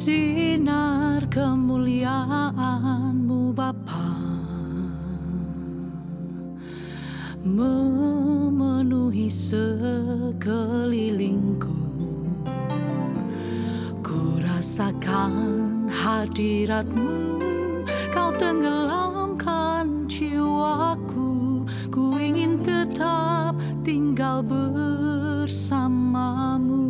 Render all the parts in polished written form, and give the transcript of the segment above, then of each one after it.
Sinar kemuliaan-Mu Bapa memenuhi sekelilingku. Ku rasakan hadirat-Mu, Kau tenggelamkan jiwaku. Ku ingin tetap tinggal bersama-Mu.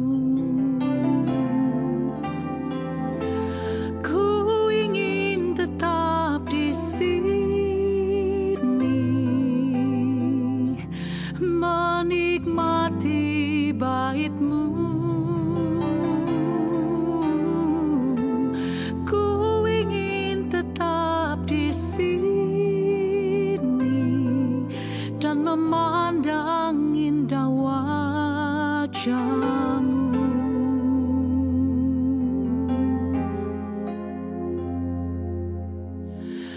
Menikmati bait-Mu, ku ingin tetap di sini dan memandang indah wajah-Mu.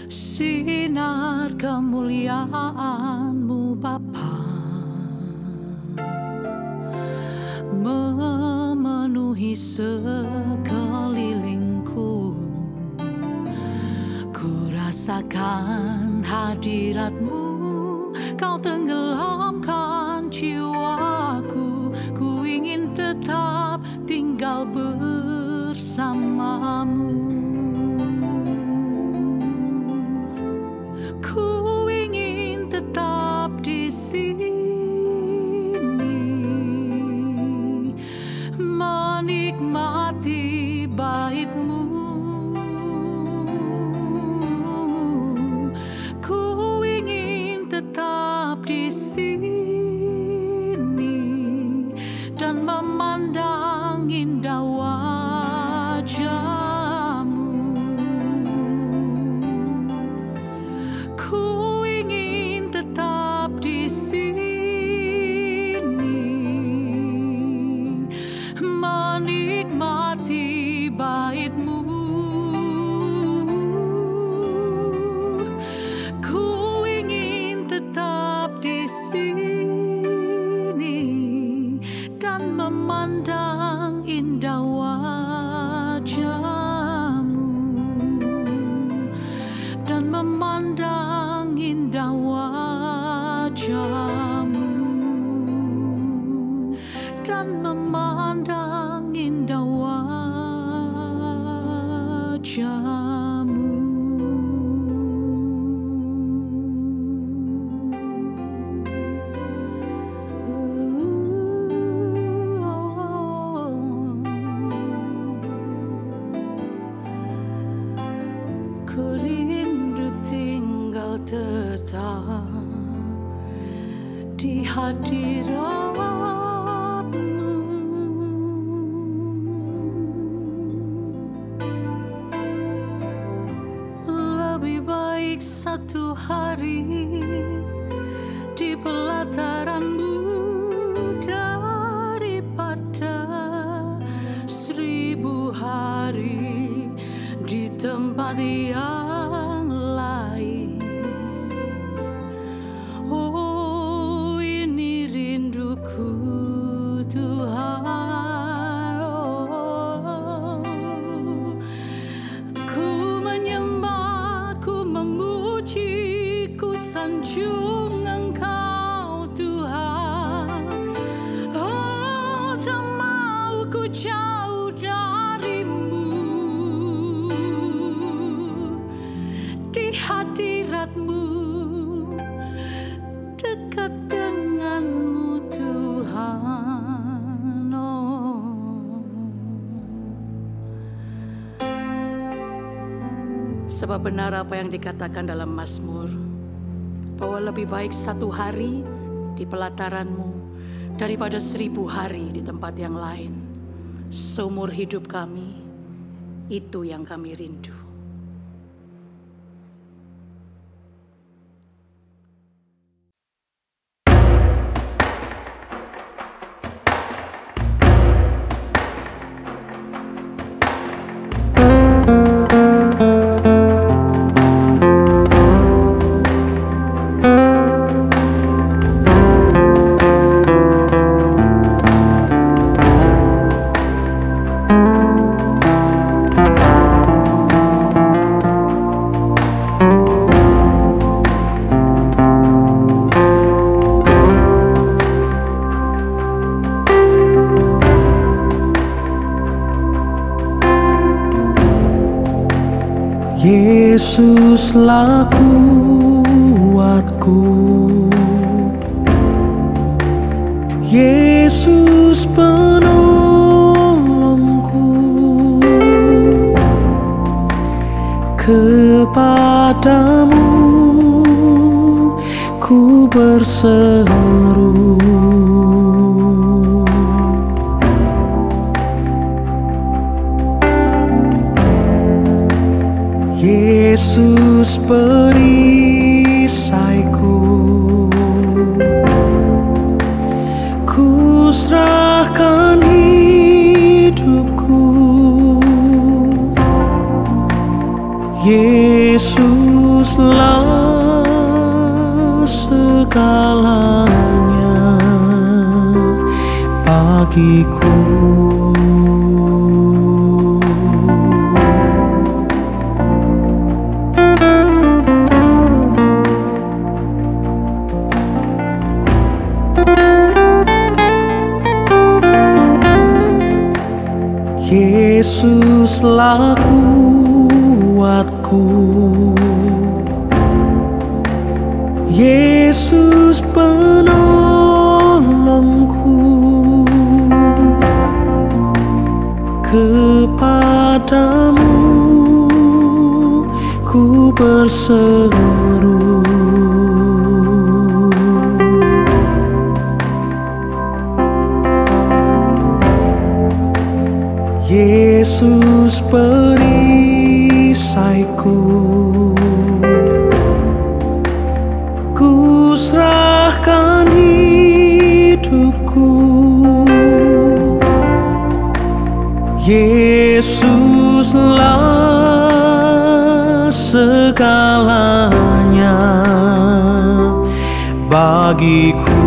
Sinar kemuliaan-Mu Bapa memenuhi sekelilingku. Ku rasakan hadirat-Mu, Kau tenggelamkan jiwaku. Ku ingin tetap tinggal bersama-Mu. Ku ingin tetap di sini menikmati bait-Mu. Ku ingin tetap di sini dan memandang indah wajah-Mu. Ku ingin tetap di sini menikmati bait-Mu. Ku ingin tetap di sini dan memandang indah wajah-Mu, dan memandang indah wajah-Mu, dan memandang indah wajah-Mu. Ku rindu tinggal tetap di hadirat-Mu. Lebih baik satu hari di pelataran-Mu daripada 1000 hari di tempat yang lain. Oh, ini rinduku Tuhan. Oh, ku menyembah, ku memuji, ku sanjung Engkau Tuhan. Oh, tak mau ku jauh dari-Mu. Di hadirat-Mu, dekat dengan-Mu Tuhan. Oh. Sebab benar apa yang dikatakan dalam Mazmur, bahwa lebih baik satu hari di pelataran-Mu daripada 1000 hari di tempat yang lain. Seumur hidup kami, itu yang kami rindu. Yesuslah kuatku, Yesus penolongku, kepadamu ku berseru. Yesus perisaiku, ku serahkan hidupku. Yesuslah segalanya bagiku. Yesuslah kuatku, Yesus penolongku, kepadamu ku berseru. Yesus perisaiku, ku serahkan hidupku. Yesuslah segalanya bagiku.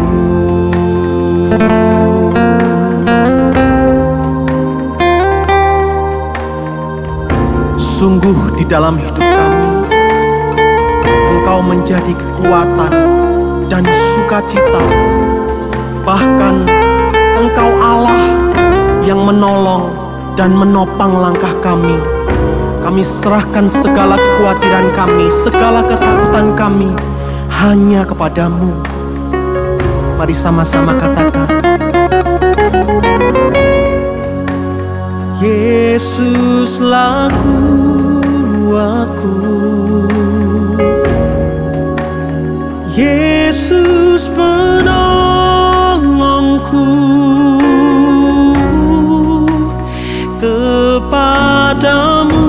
Sungguh di dalam hidup kami, Engkau menjadi kekuatan dan sukacita. Bahkan Engkau Allah yang menolong dan menopang langkah kami. Kami serahkan segala kekhawatiran kami, segala ketakutan kami hanya kepadamu. Mari sama-sama katakan, Yesuslah kuatku, Yesus penolongku, kepadamu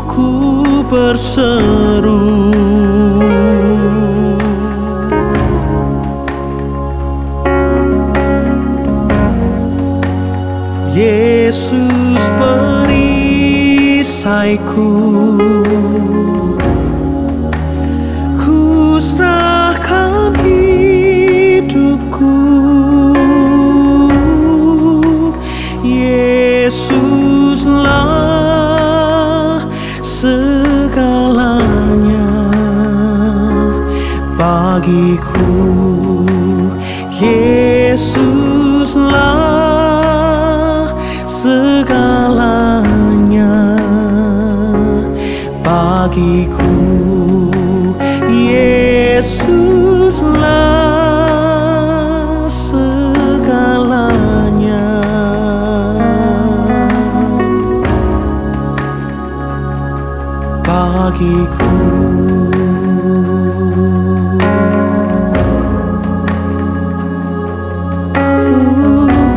ku berseru. Yesus perisaiku, ku serahkan hidupku. Yesuslah segalanya bagiku. Yesuslah segalanya bagiku. Yesuslah segalanya bagiku.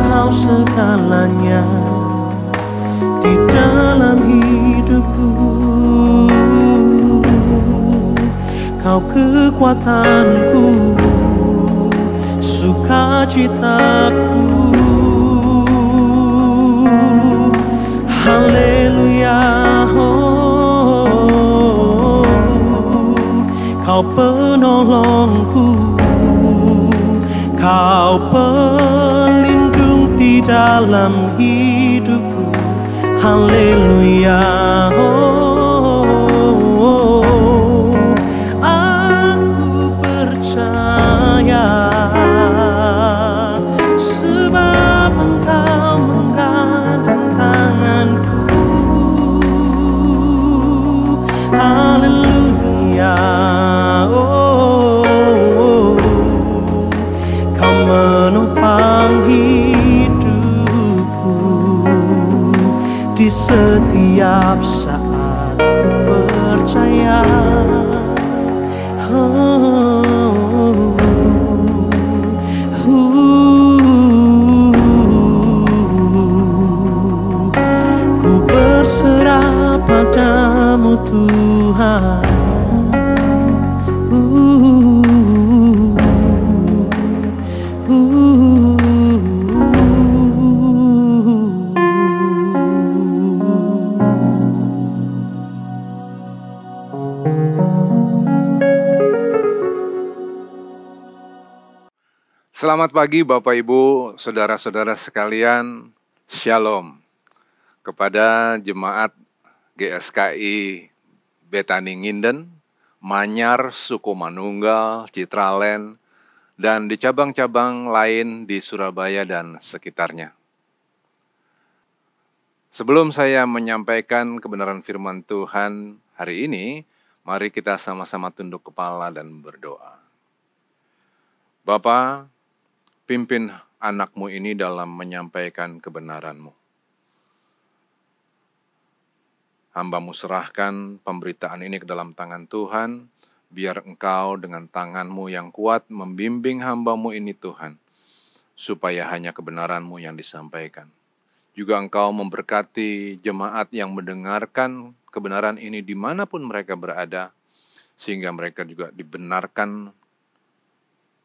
Kau segalanya di dalam hidupku, Kau kekuatanku, sukacitaku. Haleluya, oh, Kau penolongku, Kau pelindung di dalam hidupku. Haleluya, oh, aku percaya sebab Engkau menggadang tanganku. menopang hidupku di setiap saat ku percaya. Ku berserah padamu Tuhan. Selamat pagi Bapak Ibu, saudara-saudara sekalian, Shalom. Kepada jemaat GSKI Betani Nginden, Manyar, Sukomanunggal, Citraland, dan di cabang-cabang lain di Surabaya dan sekitarnya. Sebelum saya menyampaikan kebenaran firman Tuhan hari ini, mari kita sama-sama tunduk kepala dan berdoa. Bapa, pimpin anak-Mu ini dalam menyampaikan kebenaran-Mu. Hamba-Mu serahkan pemberitaan ini ke dalam tangan Tuhan, biar Engkau dengan tangan-Mu yang kuat membimbing hamba-Mu ini Tuhan, supaya hanya kebenaran-Mu yang disampaikan. Juga Engkau memberkati jemaat yang mendengarkan kebenaran ini dimanapun mereka berada, sehingga mereka juga dibenarkan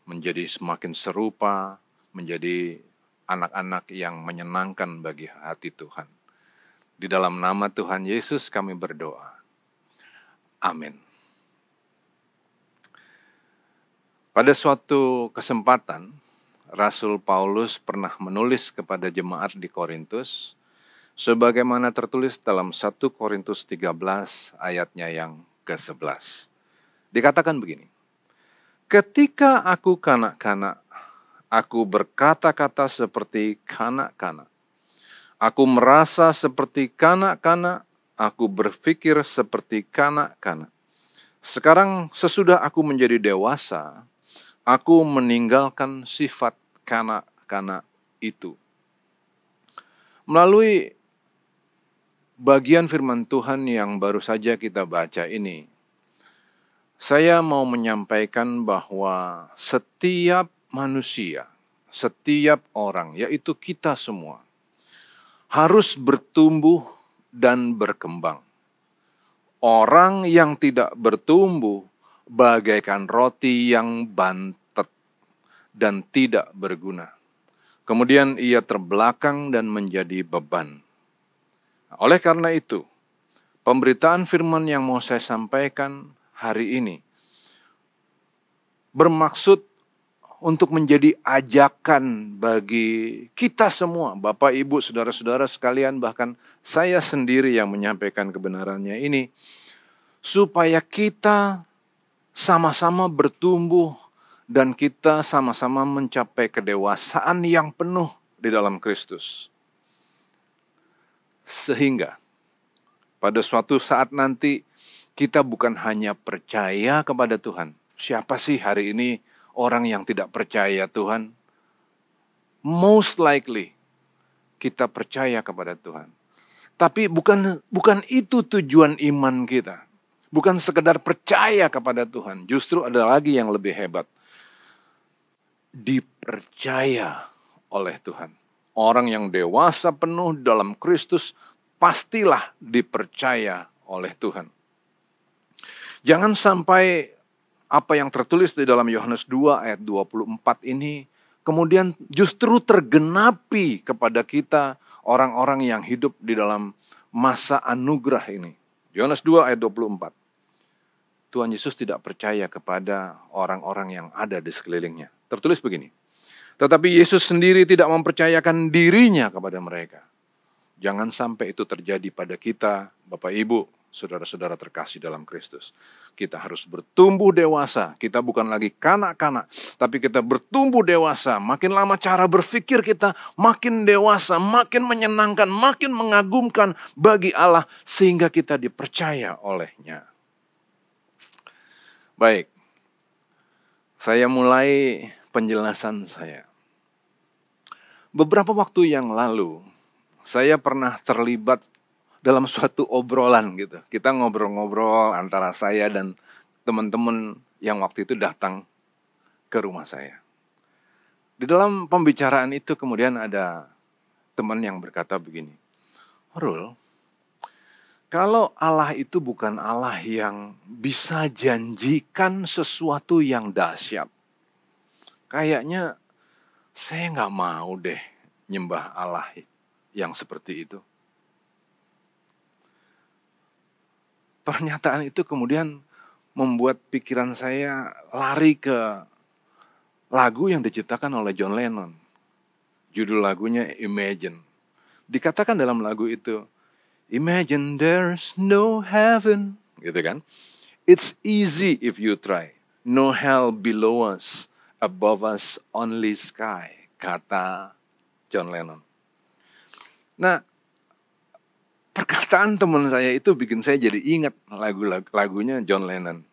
menjadi semakin serupa, menjadi anak-anak yang menyenangkan bagi hati Tuhan. Di dalam nama Tuhan Yesus kami berdoa. Amin. Pada suatu kesempatan, Rasul Paulus pernah menulis kepada jemaat di Korintus, sebagaimana tertulis dalam 1 Korintus 13 ayatnya yang ke-11. Dikatakan begini, ketika aku kanak-kanak, aku berkata-kata seperti kanak-kanak. Aku merasa seperti kanak-kanak, aku berpikir seperti kanak-kanak. Sekarang sesudah aku menjadi dewasa, aku meninggalkan sifat kanak-kanak itu. Melalui bagian firman Tuhan yang baru saja kita baca ini, saya mau menyampaikan bahwa setiap manusia, setiap orang, yaitu kita semua, harus bertumbuh dan berkembang. Orang yang tidak bertumbuh bagaikan roti yang bantet dan tidak berguna. Kemudian ia terbelakang dan menjadi beban. Oleh karena itu, pemberitaan firman yang mau saya sampaikan hari ini bermaksud untuk menjadi ajakan bagi kita semua, Bapak, Ibu, saudara-saudara sekalian, bahkan saya sendiri yang menyampaikan kebenarannya ini, supaya kita sama-sama bertumbuh dan kita sama-sama mencapai kedewasaan yang penuh di dalam Kristus. Sehingga pada suatu saat nanti kita bukan hanya percaya kepada Tuhan. Siapa sih hari ini orang yang tidak percaya Tuhan? Most likely kita percaya kepada Tuhan. Tapi bukan itu tujuan iman kita. Bukan sekedar percaya kepada Tuhan. Justru ada lagi yang lebih hebat. Dipercaya oleh Tuhan. Orang yang dewasa penuh dalam Kristus pastilah dipercaya oleh Tuhan. Jangan sampai apa yang tertulis di dalam Yohanes 2 ayat 24 ini kemudian justru tergenapi kepada kita orang-orang yang hidup di dalam masa anugerah ini. Yohanes 2 ayat 24. Tuhan Yesus tidak percaya kepada orang-orang yang ada di sekelilingnya. Tertulis begini, tetapi Yesus sendiri tidak mempercayakan dirinya kepada mereka. Jangan sampai itu terjadi pada kita, Bapak Ibu, saudara-saudara terkasih dalam Kristus. Kita harus bertumbuh dewasa. Kita bukan lagi kanak-kanak, tapi kita bertumbuh dewasa. Makin lama cara berpikir kita makin dewasa, makin menyenangkan, makin mengagumkan bagi Allah, sehingga kita dipercaya olehnya. Baik, saya mulai penjelasan saya. Beberapa waktu yang lalu, saya pernah terlibat dalam suatu obrolan gitu. Kita ngobrol-ngobrol antara saya dan teman-teman yang waktu itu datang ke rumah saya. Di dalam pembicaraan itu kemudian ada teman yang berkata begini, Rul, kalau Allah itu bukan Allah yang bisa janjikan sesuatu yang dahsyat, kayaknya saya nggak mau deh nyembah Allah yang seperti itu. Pernyataan itu kemudian membuat pikiran saya lari ke lagu yang diciptakan oleh John Lennon. Judul lagunya Imagine. Dikatakan dalam lagu itu, Imagine there's no heaven. Gitu kan. It's easy if you try. No hell below us, above us only sky. Kata John Lennon. Nah, perkataan teman saya itu bikin saya jadi ingat lagunya John Lennon.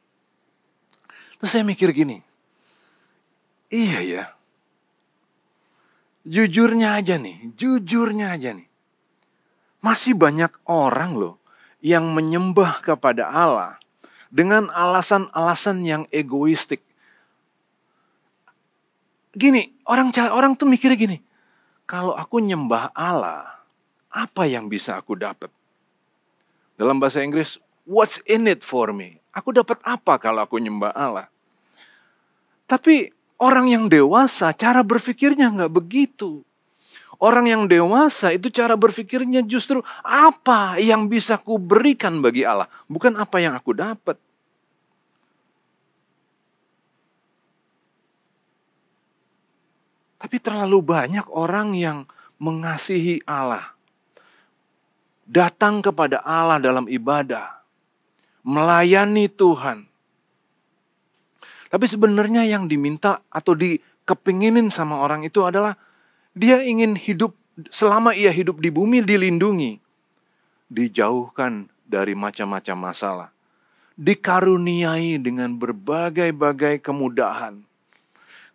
Terus saya mikir gini, iya ya, jujurnya aja nih, masih banyak orang loh yang menyembah kepada Allah dengan alasan-alasan yang egoistik. Gini, orang tuh mikirnya gini, kalau aku nyembah Allah, apa yang bisa aku dapat? Dalam bahasa Inggris, what's in it for me? Aku dapat apa kalau aku nyembah Allah? Tapi orang yang dewasa, cara berpikirnya nggak begitu. Orang yang dewasa itu cara berpikirnya justru apa yang bisa ku berikan bagi Allah, bukan apa yang aku dapat. Tapi terlalu banyak orang yang mengasihi Allah, datang kepada Allah dalam ibadah, melayani Tuhan. Tapi sebenarnya yang diminta atau dikepinginin sama orang itu adalah dia ingin hidup, selama ia hidup di bumi dilindungi, dijauhkan dari macam-macam masalah, dikaruniai dengan berbagai-bagai kemudahan.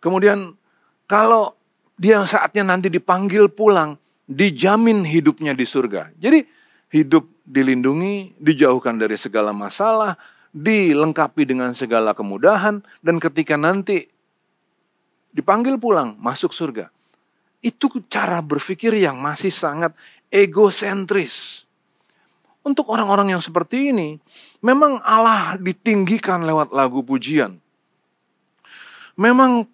Kemudian kalau dia saatnya nanti dipanggil pulang, dijamin hidupnya di surga. Jadi hidup dilindungi, dijauhkan dari segala masalah, dilengkapi dengan segala kemudahan, dan ketika nanti dipanggil pulang, masuk surga. Itu cara berpikir yang masih sangat egosentris. Untuk orang-orang yang seperti ini, memang Allah ditinggikan lewat lagu pujian. Memang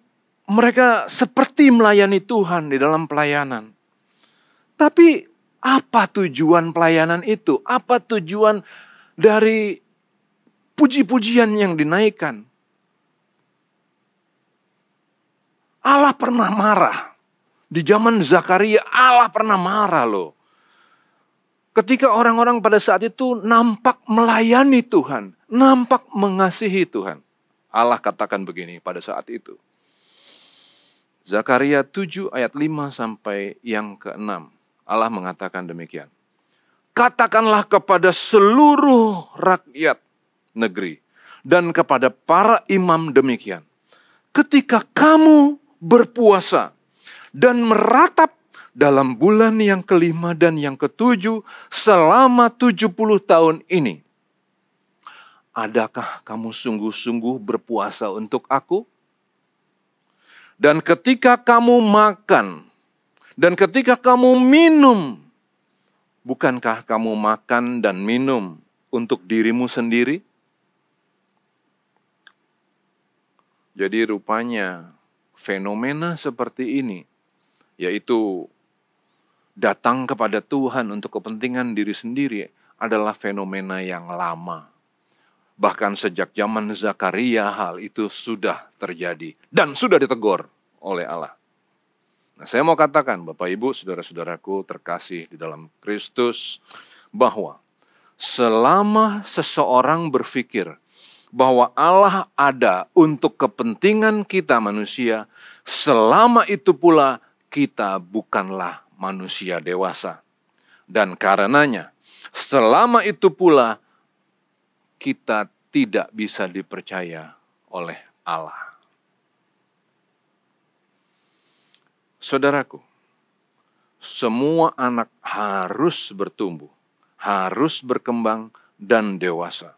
mereka seperti melayani Tuhan di dalam pelayanan. Tapi apa tujuan pelayanan itu? Apa tujuan dari puji-pujian yang dinaikkan? Allah pernah marah. Di zaman Zakaria Allah pernah marah loh. Ketika orang-orang pada saat itu nampak melayani Tuhan, nampak mengasihi Tuhan. Allah katakan begini pada saat itu. Zakaria 7 ayat 5 sampai yang ke-6. Allah mengatakan demikian. Katakanlah kepada seluruh rakyat negeri dan kepada para imam demikian. Ketika kamu berpuasa dan meratap dalam bulan yang kelima dan yang ketujuh selama 70 tahun ini, adakah kamu sungguh-sungguh berpuasa untuk aku? Dan ketika kamu makan, dan ketika kamu minum, bukankah kamu makan dan minum untuk dirimu sendiri? Jadi rupanya fenomena seperti ini, yaitu datang kepada Tuhan untuk kepentingan diri sendiri, adalah fenomena yang lama. Bahkan sejak zaman Zakaria hal itu sudah terjadi dan sudah ditegur oleh Allah. Nah, saya mau katakan Bapak Ibu, saudara-saudaraku terkasih di dalam Kristus, bahwa selama seseorang berpikir bahwa Allah ada untuk kepentingan kita manusia, selama itu pula kita bukanlah manusia dewasa. Dan karenanya, selama itu pula kita tidak bisa dipercaya oleh Allah. Saudaraku, semua anak harus bertumbuh, harus berkembang dan dewasa.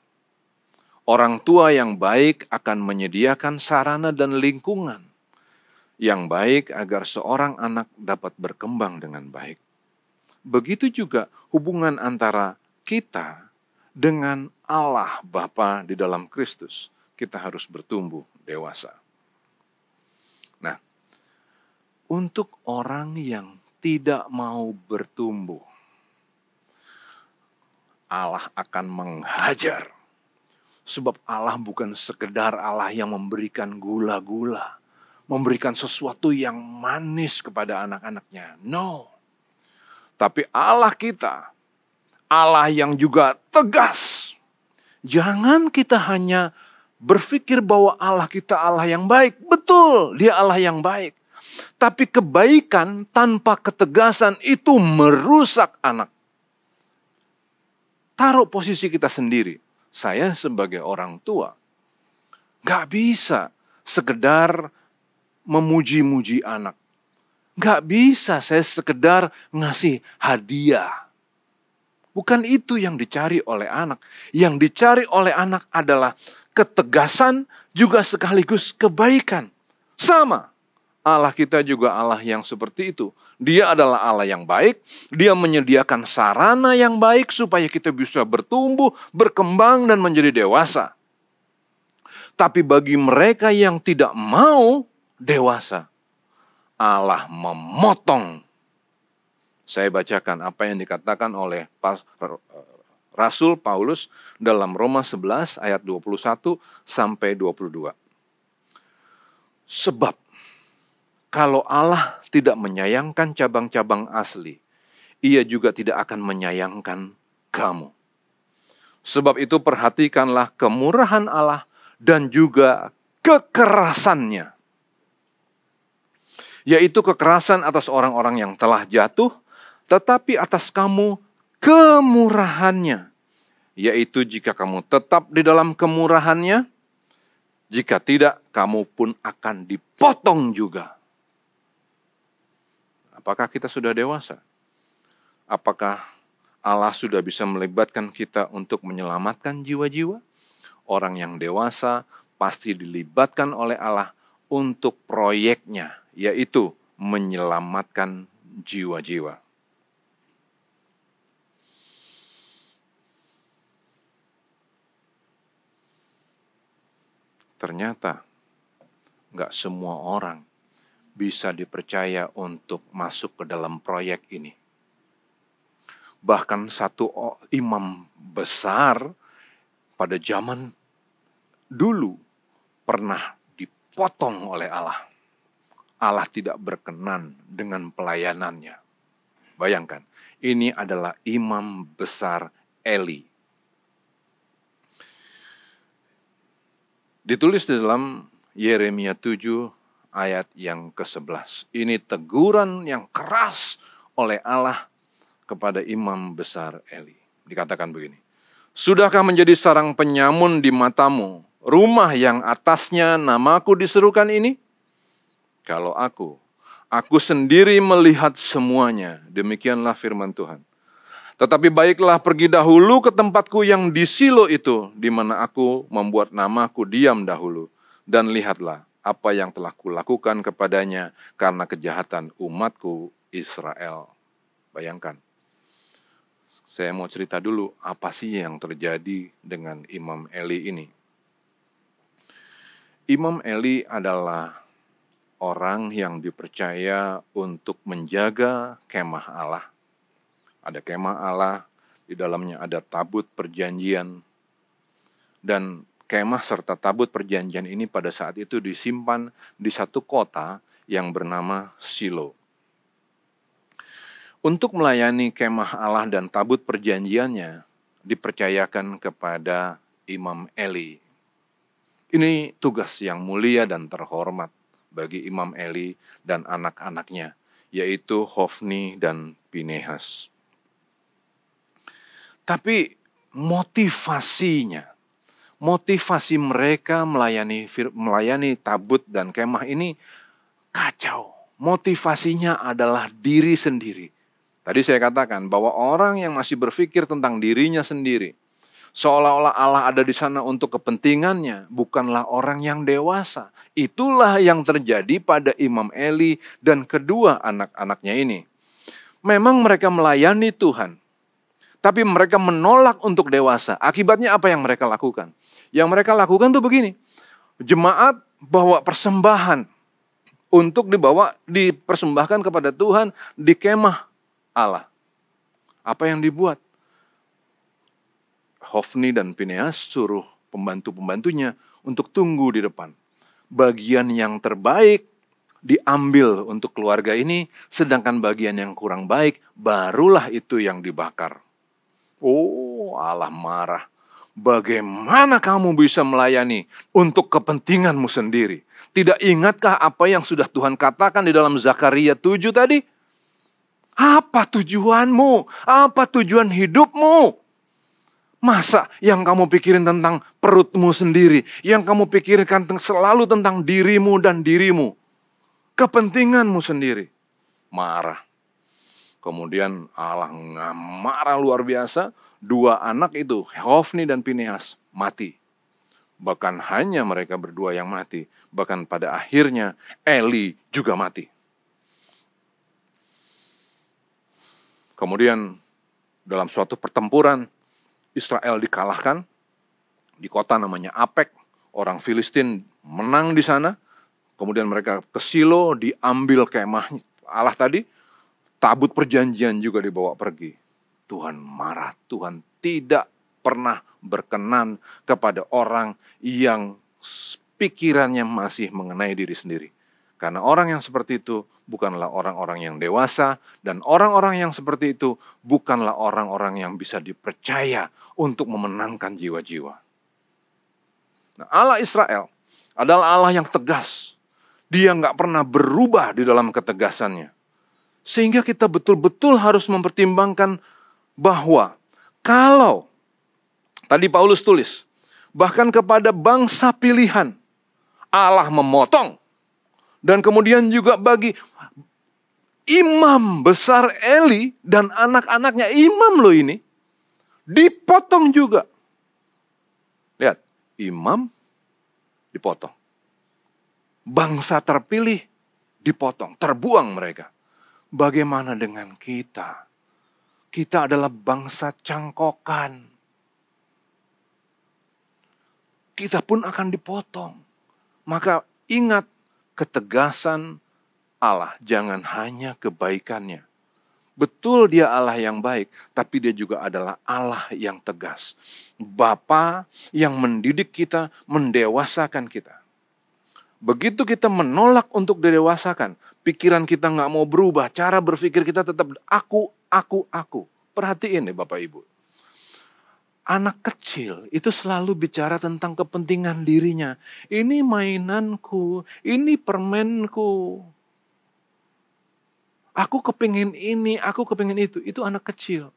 Orang tua yang baik akan menyediakan sarana dan lingkungan yang baik agar seorang anak dapat berkembang dengan baik. Begitu juga hubungan antara kita dengan Allah Bapa di dalam Kristus. Kita harus bertumbuh dewasa. Nah, untuk orang yang tidak mau bertumbuh, Allah akan menghajar. Sebab Allah bukan sekedar Allah yang memberikan gula-gula, memberikan sesuatu yang manis kepada anak-anaknya. No. Tapi Allah kita, Allah yang juga tegas. Jangan kita hanya berpikir bahwa Allah kita Allah yang baik. Betul, Dia Allah yang baik. Tapi kebaikan tanpa ketegasan itu merusak anak. Taruh posisi kita sendiri. Saya sebagai orang tua, gak bisa sekedar memuji-muji anak. Gak bisa saya sekedar ngasih hadiah. Bukan itu yang dicari oleh anak. Yang dicari oleh anak adalah ketegasan juga sekaligus kebaikan. Sama. Allah kita juga Allah yang seperti itu. Dia adalah Allah yang baik. Dia menyediakan sarana yang baik supaya kita bisa bertumbuh, berkembang, dan menjadi dewasa. Tapi bagi mereka yang tidak mau dewasa, Allah memotong. Saya bacakan apa yang dikatakan oleh Rasul Paulus dalam Roma 11 ayat 21 sampai 22. Sebab kalau Allah tidak menyayangkan cabang-cabang asli, Ia juga tidak akan menyayangkan kamu. Sebab itu perhatikanlah kemurahan Allah dan juga kekerasannya. Yaitu kekerasan atas orang-orang yang telah jatuh, tetapi atas kamu kemurahannya. Yaitu jika kamu tetap di dalam kemurahannya, jika tidak kamu pun akan dipotong juga. Apakah kita sudah dewasa? Apakah Allah sudah bisa melibatkan kita untuk menyelamatkan jiwa-jiwa? Orang yang dewasa pasti dilibatkan oleh Allah untuk proyeknya, yaitu menyelamatkan jiwa-jiwa. Ternyata nggak semua orang bisa dipercaya untuk masuk ke dalam proyek ini. Bahkan satu imam besar pada zaman dulu pernah dipotong oleh Allah. Allah tidak berkenan dengan pelayanannya. Bayangkan, ini adalah imam besar Eli. Ditulis di dalam Yeremia 7 ayat yang ke-11. Ini teguran yang keras oleh Allah kepada imam besar Eli. Dikatakan begini. Sudahkah menjadi sarang penyamun di matamu, rumah yang atasnya namaku diserukan ini? Kalau aku sendiri melihat semuanya. Demikianlah firman Tuhan. Tetapi baiklah pergi dahulu ke tempatku yang di Silo itu, di mana aku membuat namaku diam dahulu. Dan lihatlah apa yang telah kulakukan kepadanya karena kejahatan umatku Israel. Bayangkan. Saya mau cerita dulu apa sih yang terjadi dengan Imam Eli ini. Imam Eli adalah orang yang dipercaya untuk menjaga kemah Allah. Ada kemah Allah, di dalamnya ada tabut perjanjian. Dan kemah serta tabut perjanjian ini pada saat itu disimpan di satu kota yang bernama Silo. Untuk melayani kemah Allah dan tabut perjanjiannya dipercayakan kepada Imam Eli. Ini tugas yang mulia dan terhormat bagi Imam Eli dan anak-anaknya, yaitu Hofni dan Pinehas. Tapi motivasi mereka melayani tabut dan kemah ini kacau. Motivasinya adalah diri sendiri. Tadi saya katakan bahwa orang yang masih berpikir tentang dirinya sendiri, seolah-olah Allah ada di sana untuk kepentingannya, bukanlah orang yang dewasa. Itulah yang terjadi pada Imam Eli dan kedua anak-anaknya ini. Memang mereka melayani Tuhan, tapi mereka menolak untuk dewasa. Akibatnya apa yang mereka lakukan? Yang mereka lakukan tuh begini. Jemaat bawa persembahan untuk dipersembahkan kepada Tuhan di kemah Allah. Apa yang dibuat? Hofni dan Fineas suruh pembantu-pembantunya untuk tunggu di depan. Bagian yang terbaik diambil untuk keluarga ini, sedangkan bagian yang kurang baik barulah itu yang dibakar. Oh, Allah marah. Bagaimana kamu bisa melayani untuk kepentinganmu sendiri? Tidak ingatkah apa yang sudah Tuhan katakan di dalam Zakaria 7 tadi? Apa tujuanmu? Apa tujuan hidupmu? Masa yang kamu pikirin tentang perutmu sendiri, yang kamu pikirkan selalu tentang dirimu dan dirimu, kepentinganmu sendiri? Marah. Kemudian Allah marah luar biasa, dua anak itu, Hofni dan Fineas, mati. Bahkan hanya mereka berdua yang mati, bahkan pada akhirnya Eli juga mati. Kemudian dalam suatu pertempuran, Israel dikalahkan di kota namanya Apek. Orang Filistin menang di sana. Kemudian mereka ke Silo, diambil kemah Allah tadi. Tabut perjanjian juga dibawa pergi. Tuhan marah. Tuhan tidak pernah berkenan kepada orang yang pikirannya masih mengenai diri sendiri. Karena orang yang seperti itu bukanlah orang-orang yang dewasa, dan orang-orang yang seperti itu bukanlah orang-orang yang bisa dipercaya untuk memenangkan jiwa-jiwa. Nah, Allah Israel adalah Allah yang tegas. Dia nggak pernah berubah di dalam ketegasannya. Sehingga kita betul-betul harus mempertimbangkan bahwa kalau, tadi Paulus tulis, bahkan kepada bangsa pilihan, Allah memotong. Dan kemudian juga bagi imam besar Eli dan anak-anaknya, imam loh ini, dipotong juga. Lihat, imam dipotong. Bangsa terpilih dipotong, terbuang mereka. Bagaimana dengan kita? Kita adalah bangsa cangkokan. Kita pun akan dipotong. Maka ingat, ketegasan Allah jangan hanya kebaikannya. Betul dia Allah yang baik, tapi dia juga adalah Allah yang tegas. Bapa yang mendidik kita, mendewasakan kita. Begitu kita menolak untuk didewasakan, pikiran kita nggak mau berubah, cara berpikir kita tetap aku. Perhatiin ya Bapak Ibu. Anak kecil itu selalu bicara tentang kepentingan dirinya. Ini mainanku, ini permenku. Aku kepingin ini, aku kepingin itu. Itu anak kecil.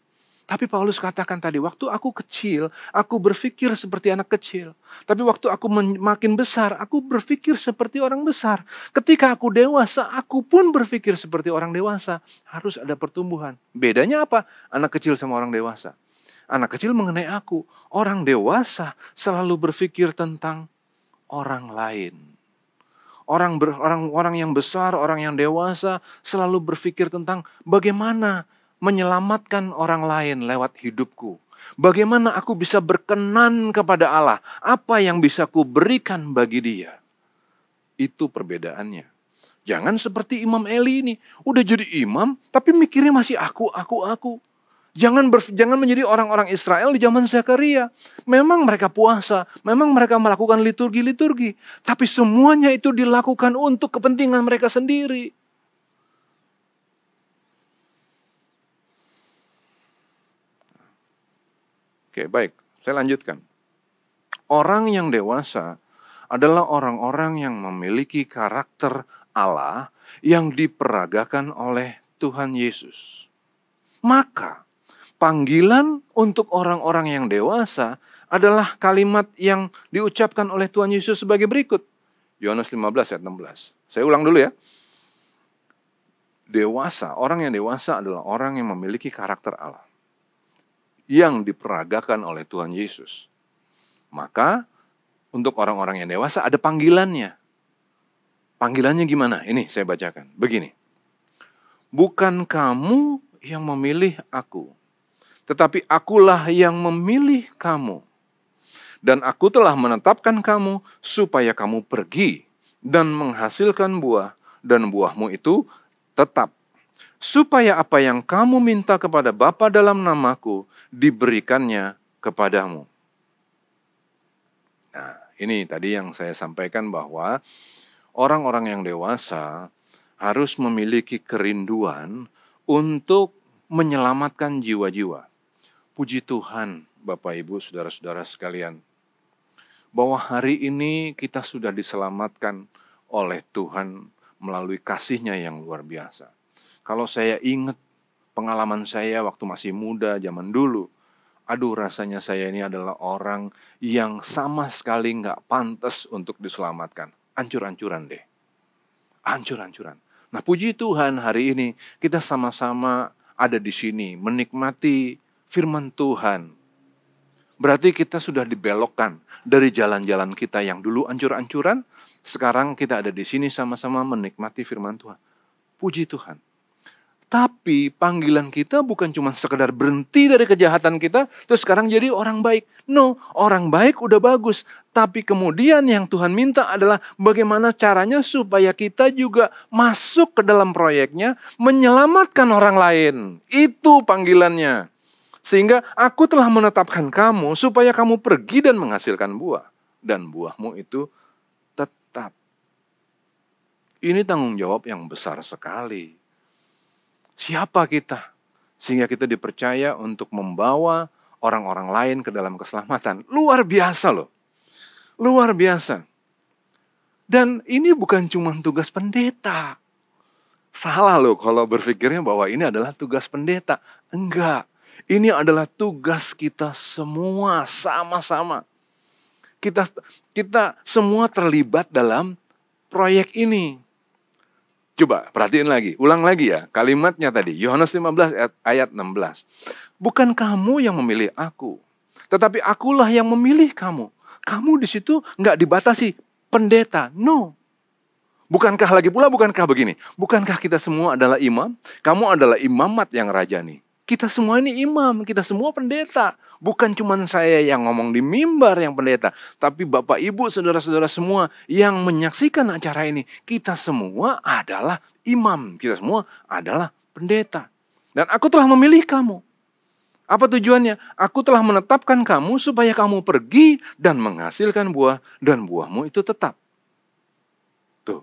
Tapi Paulus katakan tadi, waktu aku kecil, aku berpikir seperti anak kecil. Tapi waktu aku makin besar, aku berpikir seperti orang besar. Ketika aku dewasa, aku pun berpikir seperti orang dewasa. Harus ada pertumbuhan. Bedanya apa? Anak kecil sama orang dewasa. Anak kecil mengenai aku, orang dewasa selalu berpikir tentang orang lain. Orang yang besar, orang yang dewasa selalu berpikir tentang bagaimana menyelamatkan orang lain lewat hidupku. Bagaimana aku bisa berkenan kepada Allah, apa yang bisa ku berikan bagi dia. Itu perbedaannya. Jangan seperti Imam Eli ini, udah jadi imam tapi mikirnya masih aku. Jangan menjadi orang-orang Israel di zaman Zakaria. Memang mereka puasa, memang mereka melakukan liturgi-liturgi. Tapi semuanya itu dilakukan untuk kepentingan mereka sendiri. Oke, baik. Saya lanjutkan. Orang yang dewasa adalah orang-orang yang memiliki karakter Allah yang diperagakan oleh Tuhan Yesus. Maka panggilan untuk orang-orang yang dewasa adalah kalimat yang diucapkan oleh Tuhan Yesus sebagai berikut. Yohanes 15 ayat 16. Saya ulang dulu ya. dewasa, orang yang dewasa adalah orang yang memiliki karakter Allah yang diperagakan oleh Tuhan Yesus. Maka untuk orang-orang yang dewasa ada panggilannya. Panggilannya gimana? Ini saya bacakan. Begini. Bukan kamu yang memilih aku, tetapi akulah yang memilih kamu. Dan aku telah menetapkan kamu supaya kamu pergi dan menghasilkan buah, dan buahmu itu tetap. Supaya apa yang kamu minta kepada Bapa dalam namaku, diberikannya kepadamu. Nah, ini tadi yang saya sampaikan bahwa orang-orang yang dewasa harus memiliki kerinduan untuk menyelamatkan jiwa-jiwa. Puji Tuhan, Bapak, Ibu, saudara-saudara sekalian, bahwa hari ini kita sudah diselamatkan oleh Tuhan melalui kasih-Nya yang luar biasa. Kalau saya ingat pengalaman saya waktu masih muda zaman dulu, aduh rasanya saya ini adalah orang yang sama sekali nggak pantas untuk diselamatkan. Ancur-ancuran deh. Ancur-ancuran. Nah, puji Tuhan hari ini kita sama-sama ada di sini menikmati firman Tuhan. Berarti kita sudah dibelokkan dari jalan-jalan kita yang dulu ancur-ancuran. Sekarang kita ada di sini sama-sama menikmati firman Tuhan. Puji Tuhan. Tapi panggilan kita bukan cuma sekedar berhenti dari kejahatan kita, terus sekarang jadi orang baik. No, orang baik udah bagus. Tapi kemudian yang Tuhan minta adalah bagaimana caranya supaya kita juga masuk ke dalam proyeknya, menyelamatkan orang lain. Itu panggilannya. Sehingga aku telah menetapkan kamu supaya kamu pergi dan menghasilkan buah. Dan buahmu itu tetap. Ini tanggung jawab yang besar sekali. Siapa kita? Sehingga kita dipercaya untuk membawa orang-orang lain ke dalam keselamatan. Luar biasa loh. Luar biasa. Dan ini bukan cuma tugas pendeta. Salah loh kalau berpikirnya bahwa ini adalah tugas pendeta. Enggak. Ini adalah tugas kita semua sama-sama. Kita semua terlibat dalam proyek ini. Coba perhatiin lagi, ulang lagi ya kalimatnya tadi. Yohanes 15 ayat 16. Bukan kamu yang memilih aku, tetapi akulah yang memilih kamu. Kamu di situ nggak dibatasi pendeta. No. Bukankah begini? Bukankah kita semua adalah imam? Kamu adalah imamat yang rajani. Kita semua ini imam, kita semua pendeta. Bukan cuma saya yang ngomong di mimbar yang pendeta. Tapi Bapak, Ibu, Saudara-saudara semua yang menyaksikan acara ini. Kita semua adalah imam. Kita semua adalah pendeta. Dan aku telah memilih kamu. Apa tujuannya? Aku telah menetapkan kamu supaya kamu pergi dan menghasilkan buah. Dan buahmu itu tetap. Tuh.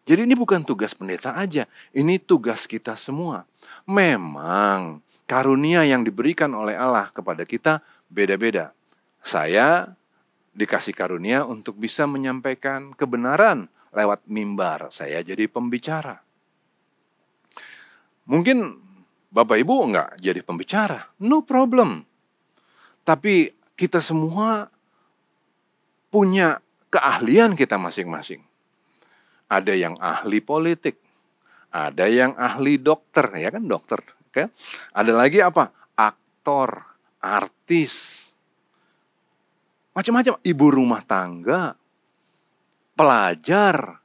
Jadi ini bukan tugas pendeta aja. Ini tugas kita semua. Memang karunia yang diberikan oleh Allah kepada kita beda-beda. Saya dikasih karunia untuk bisa menyampaikan kebenaran lewat mimbar. Saya jadi pembicara. Mungkin Bapak Ibu enggak jadi pembicara. No problem. Tapi kita semua punya keahlian kita masing-masing. Ada yang ahli politik. Ada yang ahli dokter. Ya kan dokter. Okay. Ada lagi apa? Aktor, artis, macam-macam. Ibu rumah tangga, pelajar,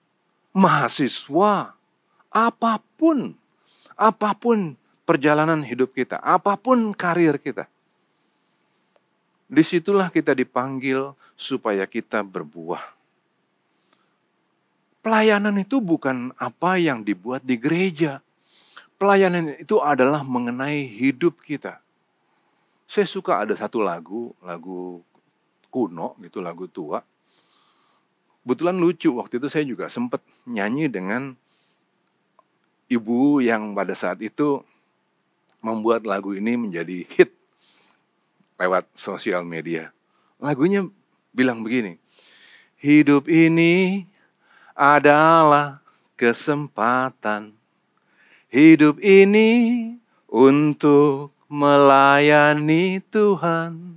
mahasiswa, apapun perjalanan hidup kita, apapun karir kita. Disitulah kita dipanggil supaya kita berbuah. Pelayanan itu bukan apa yang dibuat di gereja. Pelayanan itu adalah mengenai hidup kita. Saya suka ada satu lagu kuno gitu, lagu tua. Kebetulan lucu, waktu itu saya juga sempat nyanyi dengan ibu yang pada saat itu membuat lagu ini menjadi hit lewat sosial media. Lagunya bilang begini, hidup ini adalah kesempatan. Hidup ini untuk melayani Tuhan.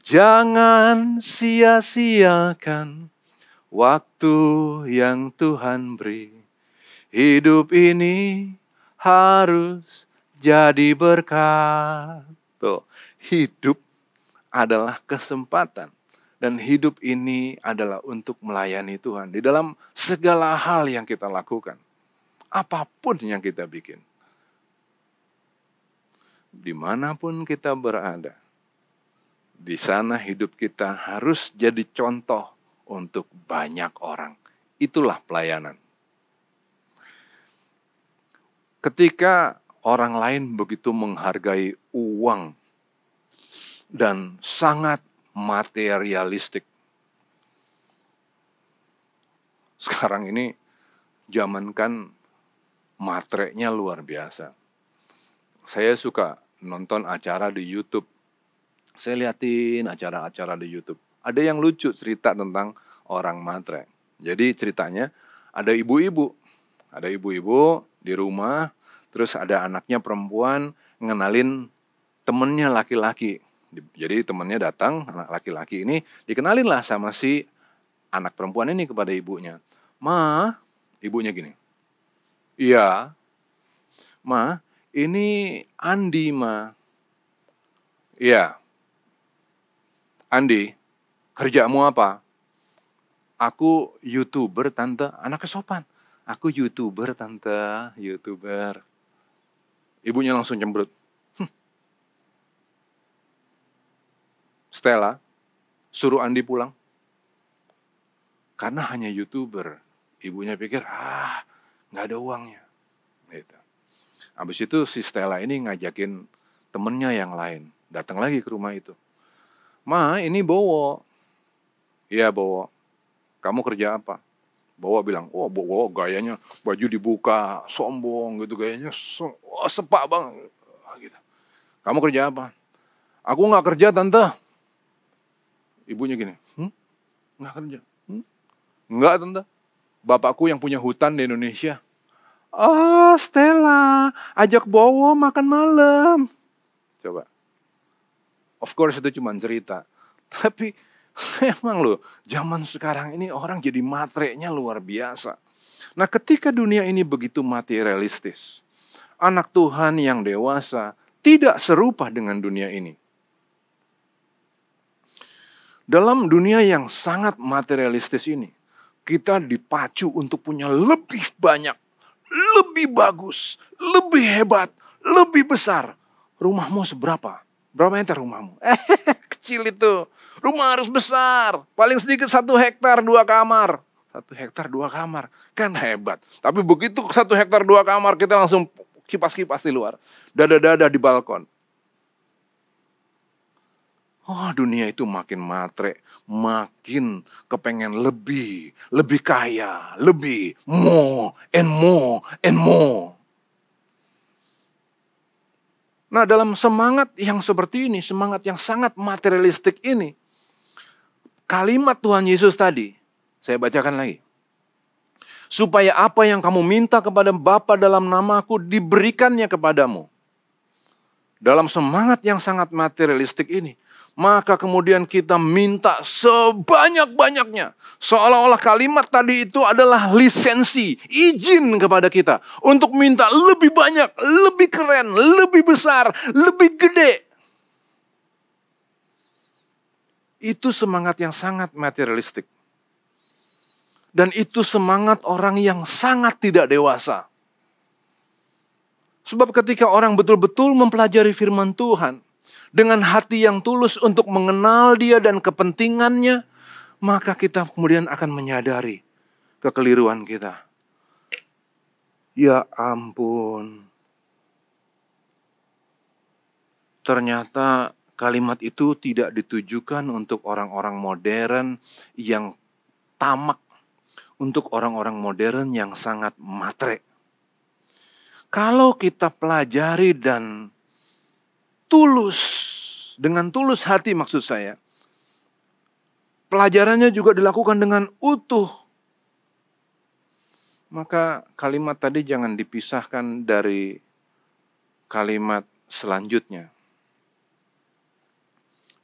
Jangan sia-siakan waktu yang Tuhan beri. Hidup ini harus jadi berkat. Tuh, hidup adalah kesempatan. Dan hidup ini adalah untuk melayani Tuhan. Di dalam segala hal yang kita lakukan. Apapun yang kita bikin. Dimanapun kita berada. Di sana hidup kita harus jadi contoh untuk banyak orang. Itulah pelayanan. Ketika orang lain begitu menghargai uang dan sangat materialistik. Sekarang ini zamankan materainya luar biasa. Saya suka nonton acara di YouTube. Saya liatin acara-acara di YouTube. Ada yang lucu cerita tentang orang matre. Jadi ceritanya ada ibu-ibu. Ada ibu-ibu di rumah, terus ada anaknya perempuan ngenalin temennya laki-laki. Jadi temennya datang, anak laki-laki ini dikenalin lah sama si anak perempuan ini kepada ibunya. Ma, ibunya gini. Iya, ma, ini Andi, ma. Iya, Andi, kerjamu apa? Aku YouTuber, tante. Anaknya sopan. Aku YouTuber, tante. YouTuber. Ibunya langsung cemberut. Stella, suruh Andi pulang. Karena hanya YouTuber. Ibunya pikir, nggak ada uangnya. Gitu. Habis itu si Stella ini ngajakin temennya yang lain. Datang lagi ke rumah itu. Ma, ini Bowo. Iya, Bowo. Kamu kerja apa? Bowo bilang, Bowo gayanya baju dibuka, sombong gitu gayanya. Sepak banget. Gitu. Kamu kerja apa? Aku nggak kerja, tante. Ibunya gini, nggak kerja? Nggak, tante. Bapakku yang punya hutan di Indonesia. Stella, ajak Bowo makan malam. Coba. Of course itu cuma cerita. Tapi emang loh, zaman sekarang ini orang jadi materainya luar biasa. Nah, ketika dunia ini begitu materialistis, anak Tuhan yang dewasa tidak serupa dengan dunia ini. Dalam dunia yang sangat materialistis ini, kita dipacu untuk punya lebih banyak, lebih bagus, lebih hebat, lebih besar. Rumahmu seberapa? Berapa meter rumahmu? Kecil itu. Rumah harus besar. Paling sedikit 1 hektar 2 kamar. 1 hektar 2 kamar. Kan hebat. Tapi begitu 1 hektar 2 kamar, kita langsung kipas-kipas di luar. Dada-dada di balkon. Dunia itu makin matre, makin kepengen lebih kaya, lebih, more and more and more. Nah, dalam semangat yang seperti ini, semangat yang sangat materialistik ini, kalimat Tuhan Yesus tadi, saya bacakan lagi. Supaya apa yang kamu minta kepada Bapa dalam namaku diberikannya kepadamu. Dalam semangat yang sangat materialistik ini, maka kemudian kita minta sebanyak-banyaknya. Seolah-olah kalimat tadi itu adalah lisensi, izin kepada kita. Untuk minta lebih banyak, lebih keren, lebih besar, lebih gede. Itu semangat yang sangat materialistik. Dan itu semangat orang yang sangat tidak dewasa. Sebab ketika orang betul-betul mempelajari firman Tuhan, dengan hati yang tulus untuk mengenal Dia dan kepentingannya, maka kita kemudian akan menyadari kekeliruan kita. Ya ampun. Ternyata kalimat itu tidak ditujukan untuk orang-orang modern yang tamak, untuk orang-orang modern yang sangat matre. Kalau kita pelajari dan tulus, dengan tulus hati maksud saya, pelajarannya juga dilakukan dengan utuh, maka kalimat tadi jangan dipisahkan dari kalimat selanjutnya.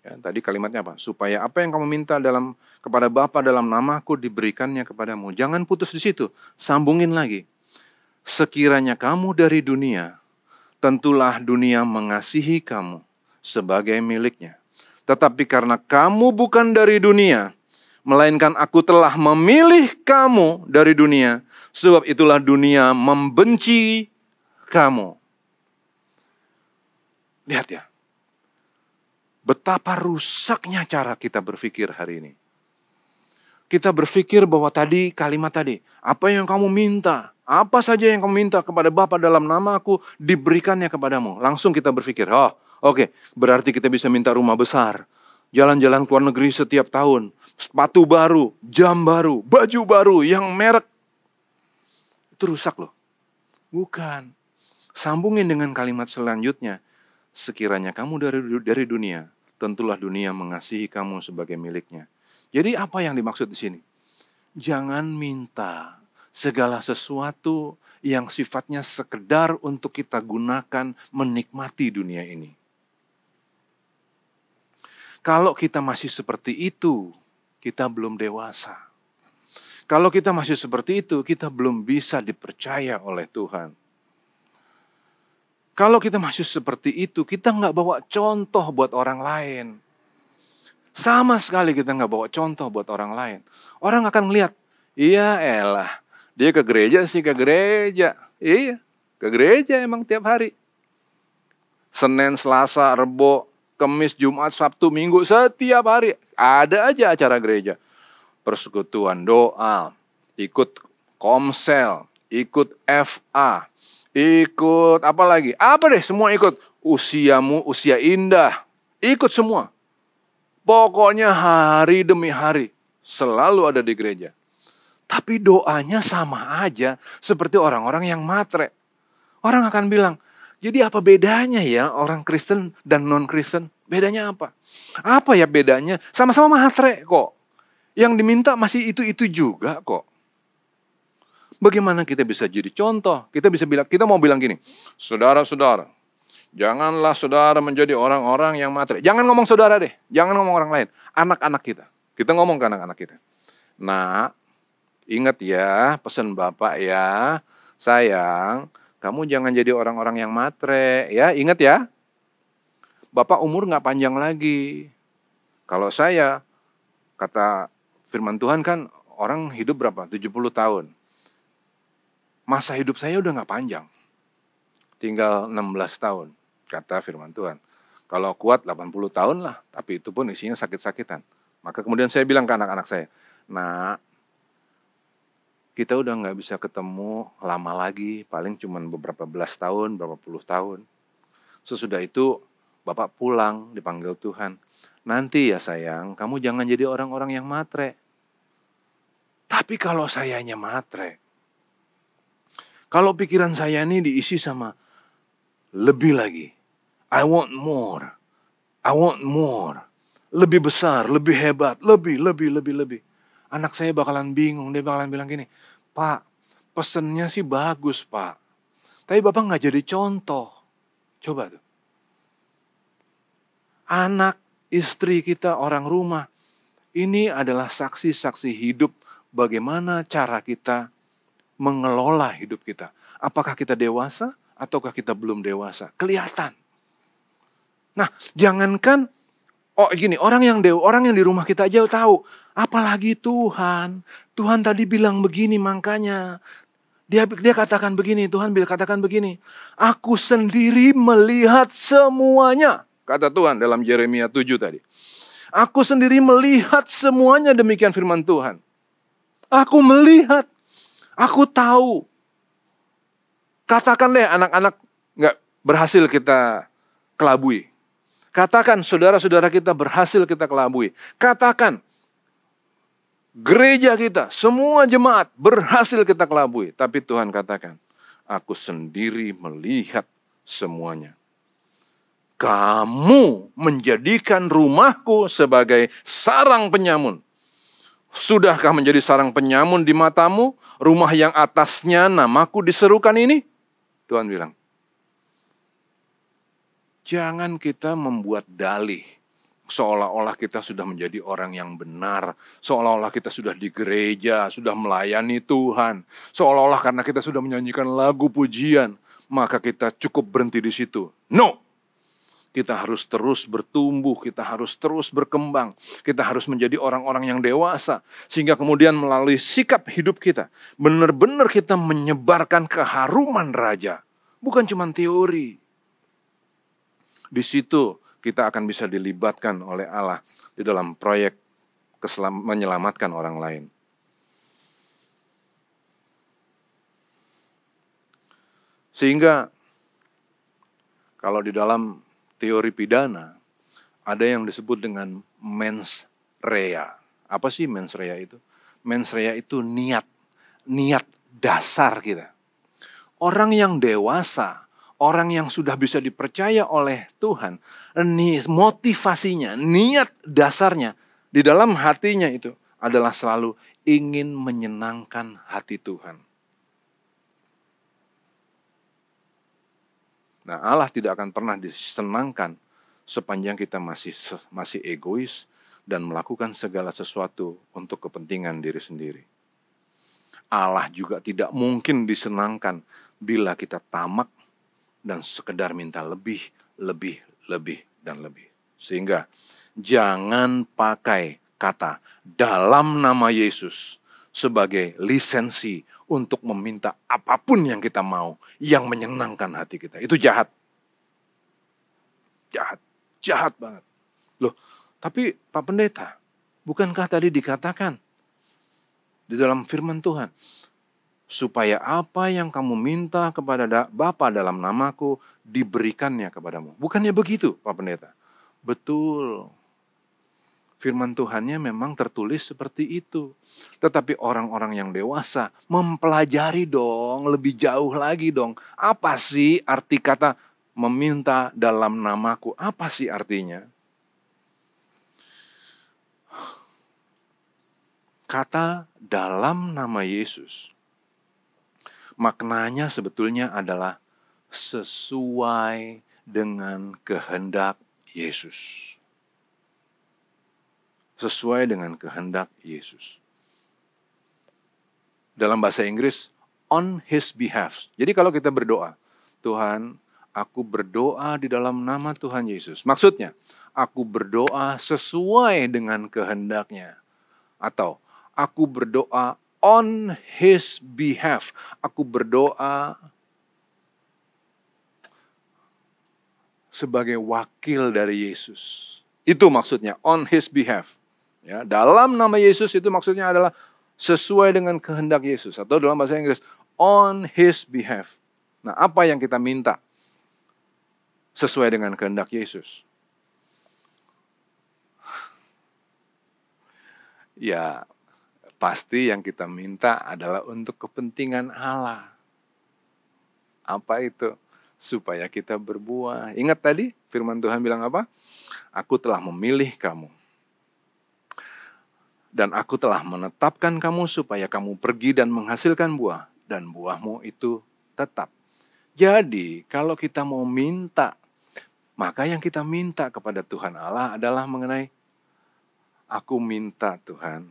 Ya, tadi kalimatnya apa? Supaya apa yang kamu minta kepada Bapa dalam namaku diberikannya kepadamu. Jangan putus di situ, sambungin lagi. sekiranya kamu dari dunia, tentulah dunia mengasihi kamu sebagai miliknya. Tetapi karena kamu bukan dari dunia, melainkan aku telah memilih kamu dari dunia, sebab itulah dunia membenci kamu. Lihat ya, betapa rusaknya cara kita berpikir hari ini. Kita berpikir bahwa kalimat tadi, apa yang kamu minta, apa saja yang kamu minta kepada Bapa dalam nama aku, diberikannya kepadamu. Langsung kita berpikir, oke, berarti kita bisa minta rumah besar, jalan-jalan ke luar negeri setiap tahun, sepatu baru, jam baru, baju baru, yang merek. Itu rusak loh. Bukan. Sambungin dengan kalimat selanjutnya. Sekiranya kamu dari dunia, tentulah dunia mengasihi kamu sebagai miliknya. Jadi apa yang dimaksud di sini? Jangan minta segala sesuatu yang sifatnya sekedar untuk kita gunakan menikmati dunia ini. Kalau kita masih seperti itu, kita belum dewasa. Kalau kita masih seperti itu, kita belum bisa dipercaya oleh Tuhan. Kalau kita masih seperti itu, kita nggak bawa contoh buat orang lain. Sama sekali kita nggak bawa contoh buat orang lain. Orang akan ngeliat, iya elah, dia ke gereja sih ke gereja. Iya, ke gereja emang tiap hari. Senin, Selasa, Rebo, Kamis, Jumat, Sabtu, Minggu, setiap hari. Ada aja acara gereja. Persekutuan doa, ikut komsel, ikut FA, ikut apa lagi? Apa deh, semua ikut. Usiamu, usia indah. Ikut semua. Pokoknya hari demi hari selalu ada di gereja. Tapi doanya sama aja seperti orang-orang yang matre. Orang akan bilang, jadi apa bedanya ya orang Kristen dan non-Kristen? Bedanya apa? Apa ya bedanya? Sama-sama matre kok. Yang diminta masih itu-itu juga kok. Bagaimana kita bisa jadi contoh? Kita mau bilang gini, saudara-saudara, janganlah saudara menjadi orang-orang yang matre. Jangan ngomong saudara deh, jangan ngomong orang lain. Anak-anak kita. Kita ngomong ke anak-anak kita. Nah, ingat ya, pesan Bapak ya, sayang, kamu jangan jadi orang-orang yang matre. Ya, ingat ya. Bapak umur gak panjang lagi. Kalau saya, kata firman Tuhan kan, orang hidup berapa? 70 tahun. Masa hidup saya udah gak panjang. Tinggal 16 tahun, kata firman Tuhan. Kalau kuat 80 tahun lah, tapi itu pun isinya sakit-sakitan. Maka kemudian saya bilang ke anak-anak saya, nah, kita udah gak bisa ketemu lama lagi, paling cuma beberapa belas tahun, beberapa puluh tahun. Sesudah itu, Bapak pulang, dipanggil Tuhan. Nanti ya sayang, kamu jangan jadi orang-orang yang matre. Tapi kalau sayanya matre, kalau pikiran saya ini diisi sama lebih lagi. I want more. I want more. Lebih besar, lebih hebat, lebih. Anak saya bakalan bingung, dia bakalan bilang gini, Pak, pesennya sih bagus Pak. Tapi Bapak gak jadi contoh. Coba tuh. Anak, istri kita, orang rumah. Ini adalah saksi-saksi hidup bagaimana cara kita mengelola hidup kita. Apakah kita dewasa ataukah kita belum dewasa? Kelihatan. Nah, jangankan orang yang di rumah kita aja tahu, apalagi Tuhan. Tuhan tadi bilang begini makanya. Dia katakan begini, Tuhan katakan begini. Aku sendiri melihat semuanya, kata Tuhan dalam Yeremia 7 tadi. Aku sendiri melihat semuanya, demikian firman Tuhan. Aku melihat. Aku tahu. Katakan deh anak-anak gak berhasil kita kelabui. Katakan saudara-saudara kita berhasil kita kelabui. Katakan gereja kita, semua jemaat berhasil kita kelabui. Tapi Tuhan katakan, aku sendiri melihat semuanya. Kamu menjadikan rumahku sebagai sarang penyamun. Sudahkah menjadi sarang penyamun di matamu? Rumah yang atasnya namaku diserukan ini? Tuhan bilang. Jangan kita membuat dalih Seolah-olah kita sudah menjadi orang yang benar. Seolah-olah kita sudah di gereja, sudah melayani Tuhan. Seolah-olah karena kita sudah menyanyikan lagu pujian, maka kita cukup berhenti di situ. No! Kita harus terus bertumbuh, kita harus terus berkembang. Kita harus menjadi orang-orang yang dewasa. Sehingga kemudian melalui sikap hidup kita, benar-benar kita menyebarkan keharuman raja. Bukan cuma teori. Di situ kita akan bisa dilibatkan oleh Allah di dalam proyek menyelamatkan orang lain. Sehingga kalau di dalam teori pidana ada yang disebut dengan mens rea. Apa sih mens rea itu? Mens rea itu niat dasar kita. Orang yang dewasa, orang yang sudah bisa dipercaya oleh Tuhan, motivasinya, niat dasarnya di dalam hatinya itu adalah selalu ingin menyenangkan hati Tuhan. Nah, Allah tidak akan pernah disenangkan sepanjang kita masih egois dan melakukan segala sesuatu untuk kepentingan diri sendiri. Allah juga tidak mungkin disenangkan bila kita tamak dan sekedar minta lebih, dan lebih. Sehingga jangan pakai kata dalam nama Yesus sebagai lisensi untuk meminta apapun yang kita mau, yang menyenangkan hati kita. Itu jahat. Jahat banget. Loh, tapi Pak Pendeta, bukankah tadi dikatakan di dalam firman Tuhan, supaya apa yang kamu minta kepada Bapa dalam namaku, diberikannya kepadamu. Bukannya begitu, Pak Pendeta? Betul. Firman Tuhannya memang tertulis seperti itu. Tetapi orang-orang yang dewasa mempelajari dong, lebih jauh lagi dong. Apa sih arti kata meminta dalam namaku? Apa sih artinya? Kata dalam nama Yesus, maknanya sebetulnya adalah sesuai dengan kehendak Yesus. Sesuai dengan kehendak Yesus. Dalam bahasa Inggris, on His behalf. Jadi kalau kita berdoa, Tuhan, aku berdoa di dalam nama Tuhan Yesus. Maksudnya, aku berdoa sesuai dengan kehendaknya. Atau, aku berdoa on His behalf. Aku berdoa sebagai wakil dari Yesus. Itu maksudnya, on His behalf. Ya, dalam nama Yesus itu maksudnya adalah sesuai dengan kehendak Yesus. Atau dalam bahasa Inggris, on His behalf. Nah, apa yang kita minta sesuai dengan kehendak Yesus? Ya, pasti yang kita minta adalah untuk kepentingan Allah. Apa itu? Supaya kita berbuah. Ingat tadi firman Tuhan bilang apa? Aku telah memilih kamu. Dan aku telah menetapkan kamu supaya kamu pergi dan menghasilkan buah. Dan buahmu itu tetap. Jadi kalau kita mau minta, maka yang kita minta kepada Tuhan Allah adalah mengenai, aku minta Tuhan,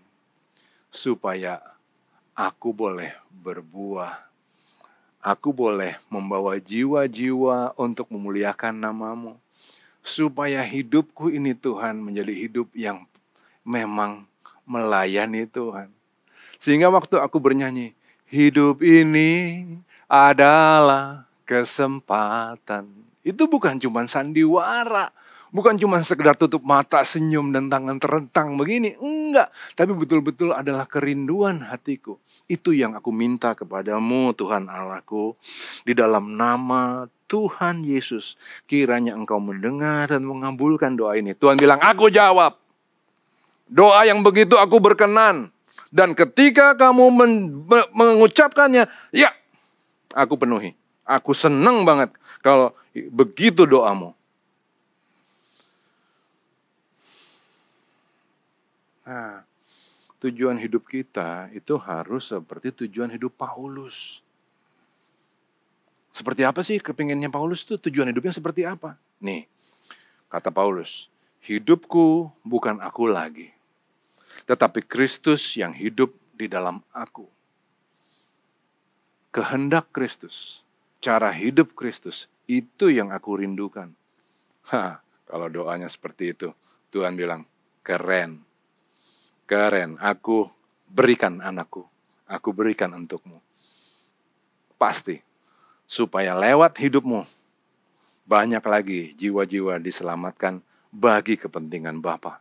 supaya aku boleh berbuah. Aku boleh membawa jiwa-jiwa untuk memuliakan namamu. Supaya hidupku ini Tuhan menjadi hidup yang memang melayani Tuhan. Sehingga waktu aku bernyanyi, hidup ini adalah kesempatan. Itu bukan cuma sandiwara. Bukan cuma sekedar tutup mata, senyum, dan tangan terentang begini. Enggak. Tapi betul-betul adalah kerinduan hatiku. Itu yang aku minta kepadamu Tuhan Allahku. Di dalam nama Tuhan Yesus. Kiranya engkau mendengar dan mengabulkan doa ini. Tuhan bilang, aku jawab. Doa yang begitu aku berkenan. Dan ketika kamu mengucapkannya, ya, aku penuhi. Aku senang banget kalau begitu doamu. Nah, tujuan hidup kita itu harus seperti tujuan hidup Paulus. Seperti apa sih kepinginnya Paulus itu? Tujuan hidupnya seperti apa? Nih, kata Paulus, hidupku bukan aku lagi, tetapi Kristus yang hidup di dalam aku. Kehendak Kristus, cara hidup Kristus, itu yang aku rindukan. Kalau doanya seperti itu, Tuhan bilang, keren. Keren, aku berikan anakku, aku berikan untukmu. Pasti, supaya lewat hidupmu, banyak lagi jiwa-jiwa diselamatkan bagi kepentingan Bapa.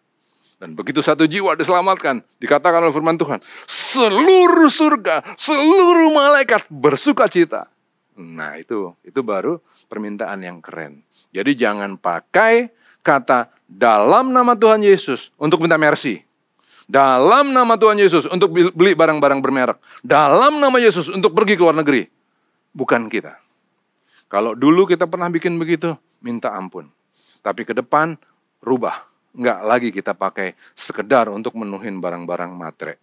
Dan begitu satu jiwa diselamatkan, dikatakan oleh firman Tuhan, seluruh surga, seluruh malaikat bersuka cita. Nah itu baru permintaan yang keren. Jadi jangan pakai kata dalam nama Tuhan Yesus untuk minta mercy. Dalam nama Tuhan Yesus untuk beli barang-barang bermerek. Dalam nama Yesus untuk pergi ke luar negeri. Bukan kita. Kalau dulu kita pernah bikin begitu, minta ampun. Tapi ke depan, rubah. Enggak lagi kita pakai sekedar untuk menuhin barang-barang materai.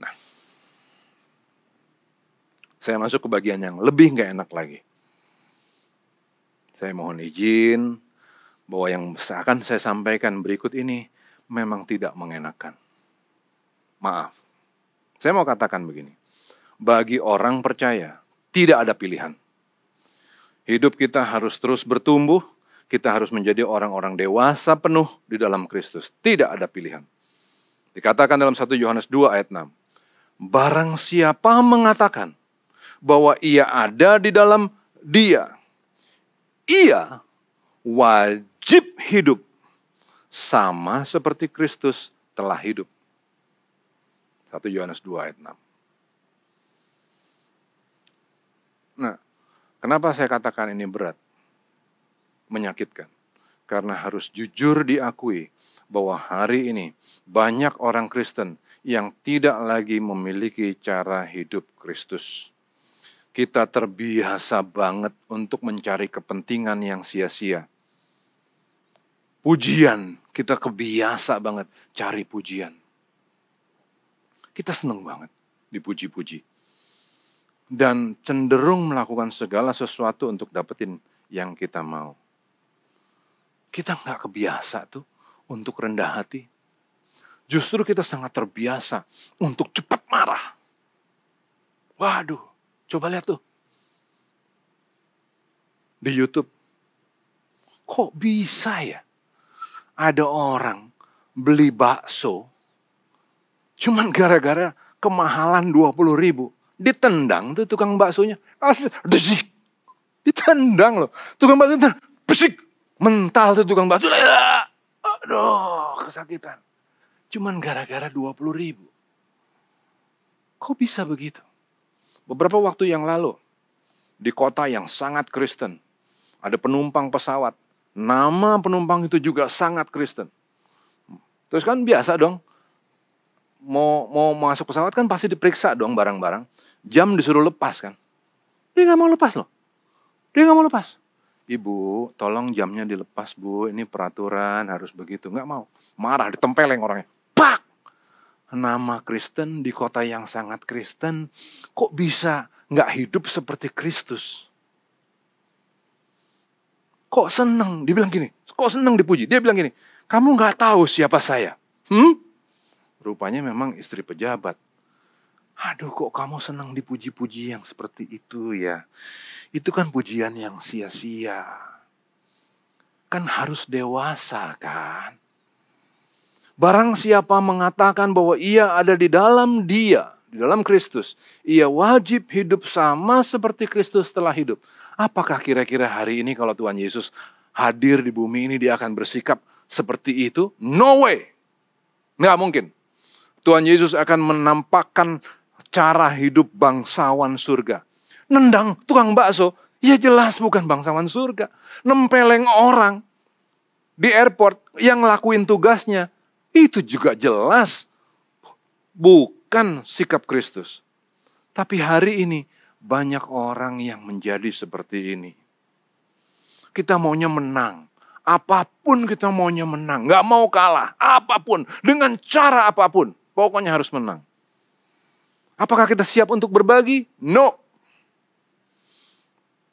Nah, saya masuk ke bagian yang lebih enggak enak lagi. Saya mohon izin bahwa yang akan saya sampaikan berikut ini memang tidak mengenakan. Maaf, saya mau katakan begini. Bagi orang percaya, tidak ada pilihan. Hidup kita harus terus bertumbuh. Kita harus menjadi orang-orang dewasa penuh di dalam Kristus. Tidak ada pilihan. Dikatakan dalam 1 Yohanes 2 ayat 6. Barang siapa mengatakan bahwa ia ada di dalam Dia, ia wajib hidup sama seperti Kristus telah hidup. 1 Yohanes 2 ayat 6. Nah, kenapa saya katakan ini berat? Menyakitkan. Karena harus jujur diakui bahwa hari ini banyak orang Kristen yang tidak lagi memiliki cara hidup Kristus. Kita terbiasa banget untuk mencari kepentingan yang sia-sia. Pujian, kita kebiasa banget cari pujian. Kita senang banget dipuji-puji. Dan cenderung melakukan segala sesuatu untuk dapetin yang kita mau. Kita nggak kebiasa tuh untuk rendah hati. Justru kita sangat terbiasa untuk cepat marah. Waduh, coba lihat tuh. Di YouTube. Kok bisa ya? Ada orang beli bakso. Cuman gara-gara kemahalan 20.000. Ditendang tuh tukang baksonya. Desik. Ditendang loh. Tukang bakso itu besik. Mental tuh tukang bakso. Aduh, kesakitan. Cuman gara-gara 20.000. Kok bisa begitu? Beberapa waktu yang lalu, di kota yang sangat Kristen, ada penumpang pesawat. Nama penumpang itu juga sangat Kristen. Terus kan biasa dong, mau masuk pesawat kan pasti diperiksa dong barang-barang. Jam disuruh lepas kan. Dia gak mau lepas loh. Dia gak mau lepas. Ibu, tolong jamnya dilepas bu, ini peraturan harus begitu. Nggak mau, marah, ditempeleng orangnya. Pak! Nama Kristen di kota yang sangat Kristen, kok bisa nggak hidup seperti Kristus? Kok seneng? Dia bilang gini, kok seneng dipuji? Dia bilang gini, kamu nggak tahu siapa saya? Rupanya memang istri pejabat. Aduh, kok kamu senang dipuji-puji yang seperti itu ya? Itu kan pujian yang sia-sia. Kan harus dewasa kan? Barang siapa mengatakan bahwa ia ada di dalam Dia, di dalam Kristus, ia wajib hidup sama seperti Kristus telah hidup. Apakah kira-kira hari ini kalau Tuhan Yesus hadir di bumi ini dia akan bersikap seperti itu? No way. Nggak mungkin. Tuhan Yesus akan menampakkan cara hidup bangsawan surga. Nendang tukang bakso, ya jelas bukan bangsawan surga. Nempeleng orang di airport yang ngelakuin tugasnya, itu juga jelas bukan sikap Kristus. Tapi hari ini banyak orang yang menjadi seperti ini. Kita maunya menang. Apapun kita maunya menang. Nggak mau kalah. Apapun. Dengan cara apapun. Pokoknya harus menang. Apakah kita siap untuk berbagi? No.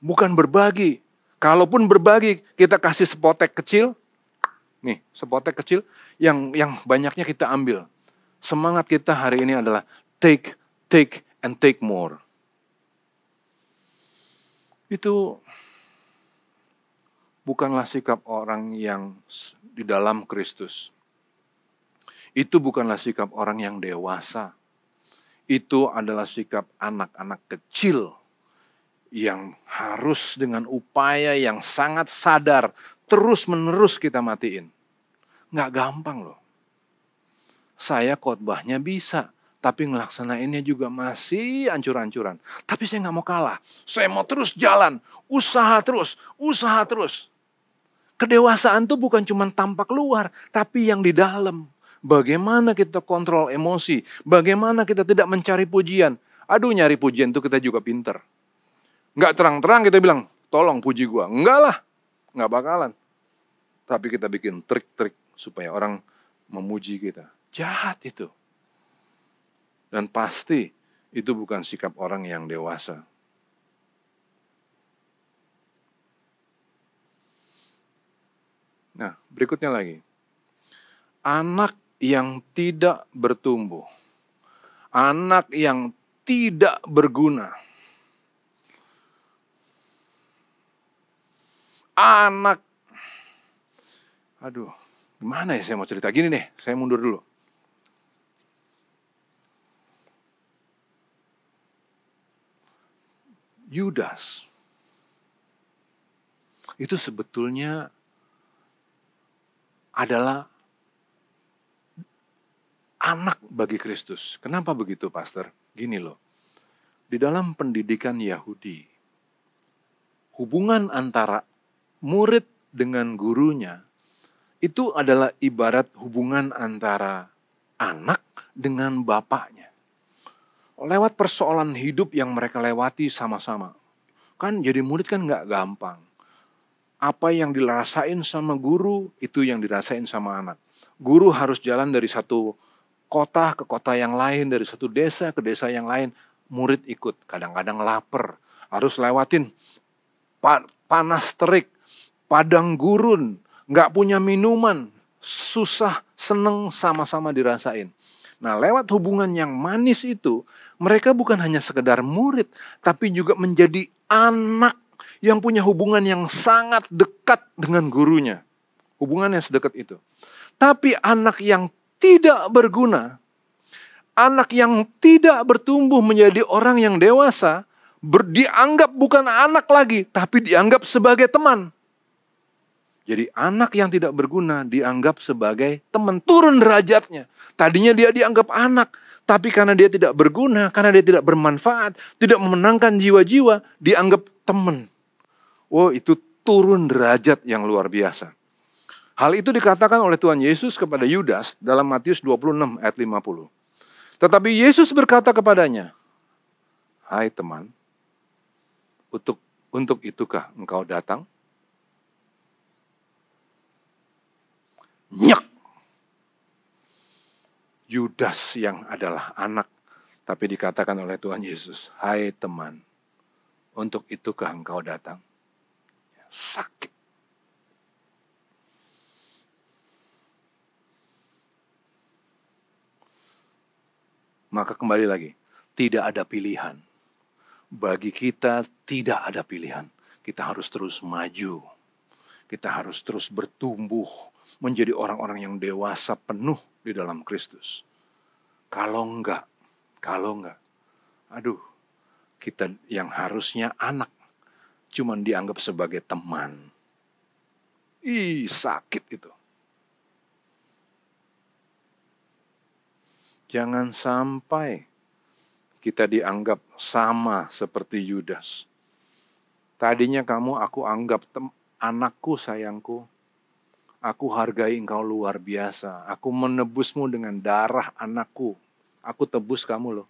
Bukan berbagi Kalaupun berbagi, kita kasih sepotek kecil, nih sepotek kecil, yang banyaknya kita ambil. Semangat kita hari ini adalah take, and take more. Itu bukanlah sikap orang yang di dalam Kristus. Itu bukanlah sikap orang yang dewasa. Itu adalah sikap anak-anak kecil yang harus dengan upaya yang sangat sadar terus-menerus kita matiin. Nggak gampang loh. Saya khotbahnya bisa, tapi ngelaksanainnya juga masih ancur-ancuran. Tapi saya nggak mau kalah. Saya mau terus jalan, usaha terus. Kedewasaan itu bukan cuma tampak luar, tapi yang di dalam. Bagaimana kita kontrol emosi, bagaimana kita tidak mencari pujian. Aduh, nyari pujian itu kita juga pinter. Nggak terang-terang kita bilang, tolong puji gua. Enggak lah, nggak bakalan. Tapi kita bikin trik-trik supaya orang memuji kita. Jahat itu. Dan pasti itu bukan sikap orang yang dewasa. Nah, berikutnya lagi. Anak yang tidak bertumbuh. Anak yang tidak berguna. Anak, aduh, gimana ya saya mau cerita? Gini nih, saya mundur dulu. Yudas, itu sebetulnya adalah anak bagi Kristus. Kenapa begitu, Pastor? Gini loh, di dalam pendidikan Yahudi, hubungan antara murid dengan gurunya itu adalah ibarat hubungan antara anak dengan bapaknya. Lewat persoalan hidup yang mereka lewati sama-sama. Kan jadi murid kan nggak gampang. Apa yang dirasain sama guru, itu yang dirasain sama anak. Guru harus jalan dari satu kota ke kota yang lain, dari satu desa ke desa yang lain. Murid ikut, kadang-kadang lapar. Harus lewatin panas terik, padang gurun, nggak punya minuman, susah, seneng, sama-sama dirasain. Nah, lewat hubungan yang manis itu, mereka bukan hanya sekedar murid, tapi juga menjadi anak yang punya hubungan yang sangat dekat dengan gurunya. Hubungannya sedekat itu. Tapi anak yang tidak berguna, anak yang tidak bertumbuh menjadi orang yang dewasa, dianggap bukan anak lagi, tapi dianggap sebagai teman. Jadi anak yang tidak berguna dianggap sebagai teman, turun derajatnya. Tadinya dia dianggap anak, tapi karena dia tidak berguna, karena dia tidak bermanfaat, tidak memenangkan jiwa-jiwa, dianggap teman. Oh, itu turun derajat yang luar biasa. Hal itu dikatakan oleh Tuhan Yesus kepada Yudas dalam Matius 26 ayat 50. Tetapi Yesus berkata kepadanya, "Hai teman, untuk itukah engkau datang?" Nyek. Yudas yang adalah anak, tapi dikatakan oleh Tuhan Yesus, "Hai teman, untuk itukah engkau datang?" Sakit. Maka kembali lagi, tidak ada pilihan. Bagi kita tidak ada pilihan. Kita harus terus maju. Kita harus terus bertumbuh menjadi orang-orang yang dewasa penuh di dalam Kristus. Kalau enggak, aduh, kita yang harusnya anak, cuman dianggap sebagai teman. Sakit itu. Jangan sampai kita dianggap sama seperti Yudas. Tadinya aku anggap anakku, sayangku. Aku hargai engkau luar biasa. Aku menebusmu dengan darah anakku. Aku tebus kamu loh.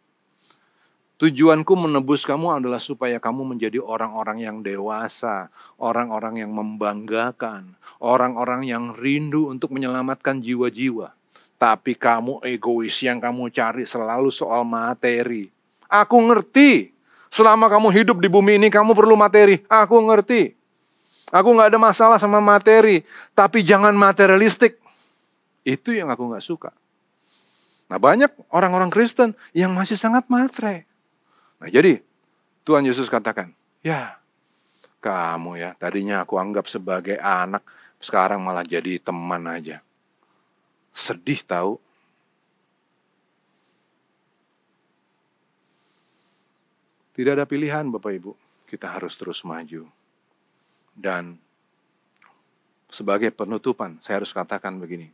Tujuanku menebus kamu adalah supaya kamu menjadi orang-orang yang dewasa. Orang-orang yang membanggakan. Orang-orang yang rindu untuk menyelamatkan jiwa-jiwa. Tapi kamu egois, yang kamu cari selalu soal materi. Aku ngerti. Selama kamu hidup di bumi ini kamu perlu materi. Aku ngerti. Aku nggak ada masalah sama materi, tapi jangan materialistik. Itu yang aku nggak suka. Nah, banyak orang-orang Kristen yang masih sangat matre. Nah, jadi Tuhan Yesus katakan, ya kamu ya, tadinya aku anggap sebagai anak, sekarang malah jadi teman aja. Sedih tahu. Tidak ada pilihan Bapak Ibu, kita harus terus maju. Dan sebagai penutupan, saya harus katakan begini,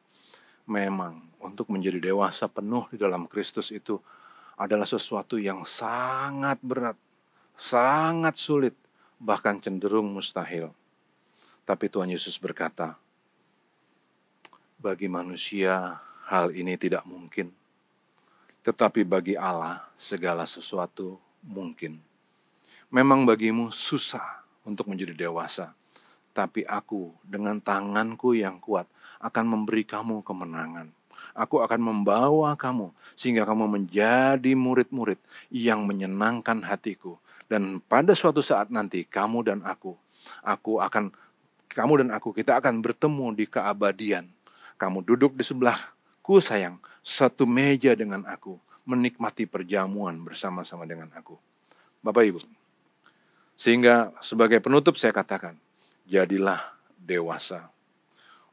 memang untuk menjadi dewasa penuh di dalam Kristus itu adalah sesuatu yang sangat berat, sangat sulit, bahkan cenderung mustahil. Tapi Tuhan Yesus berkata, bagi manusia hal ini tidak mungkin, tetapi bagi Allah segala sesuatu mungkin. Memang bagimu susah untuk menjadi dewasa, tapi aku dengan tanganku yang kuat akan memberi kamu kemenangan. Aku akan membawa kamu sehingga kamu menjadi murid-murid yang menyenangkan hatiku. Dan pada suatu saat nanti kamu dan aku kita akan bertemu di keabadian. Kamu duduk di sebelahku sayang, satu meja dengan aku, menikmati perjamuan bersama-sama dengan aku. Bapak Ibu, sehingga sebagai penutup saya katakan, jadilah dewasa.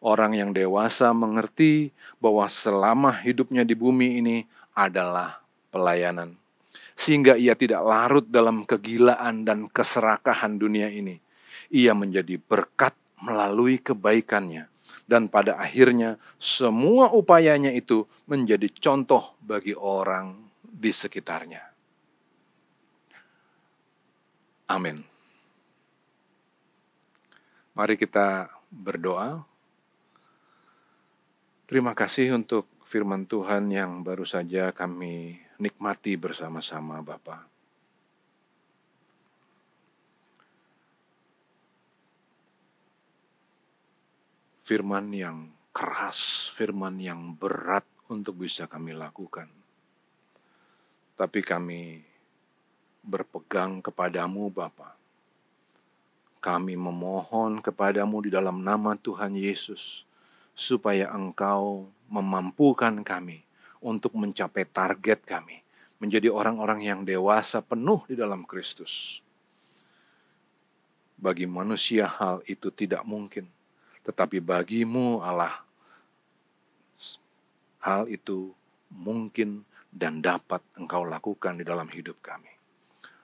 Orang yang dewasa mengerti bahwa selama hidupnya di bumi ini adalah pelayanan. Sehingga ia tidak larut dalam kegilaan dan keserakahan dunia ini. Ia menjadi berkat melalui kebaikannya. Dan pada akhirnya semua upayanya itu menjadi contoh bagi orang di sekitarnya. Amin. Mari kita berdoa. Terima kasih untuk firman Tuhan yang baru saja kami nikmati bersama-sama Bapa. Firman yang keras, firman yang berat untuk bisa kami lakukan. Tapi kami berpegang kepadamu Bapa. Kami memohon kepadamu di dalam nama Tuhan Yesus, supaya Engkau memampukan kami untuk mencapai target kami, menjadi orang-orang yang dewasa penuh di dalam Kristus. Bagi manusia hal itu tidak mungkin, tetapi bagimu Allah, hal itu mungkin dan dapat Engkau lakukan di dalam hidup kami.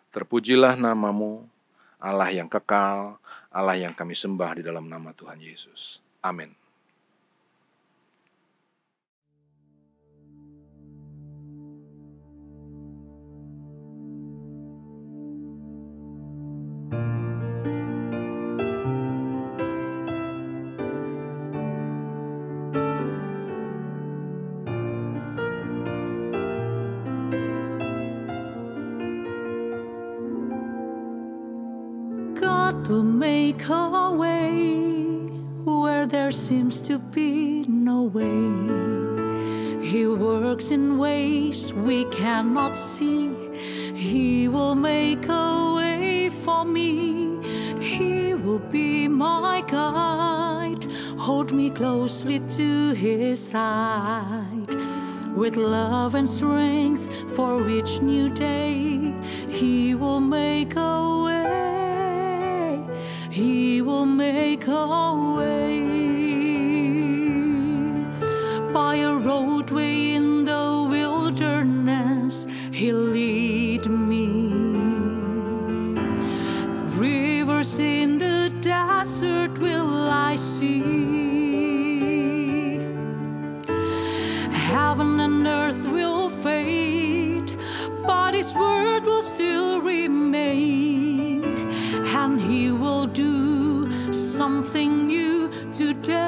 Terpujilah namamu, Allah yang kekal, Allah yang kami sembah di dalam nama Tuhan Yesus. Amin. Will make a way where there seems to be no way. He works in ways we cannot see. He will make a way for me. He will be my guide. Hold me closely to His side. With love and strength for each new day, He will make a way. He will make a way. By a roadway in the wilderness, He'll lead me. Rivers in the desert will I see. Heaven and earth will fade, but His word will still remain. And He will do something new today.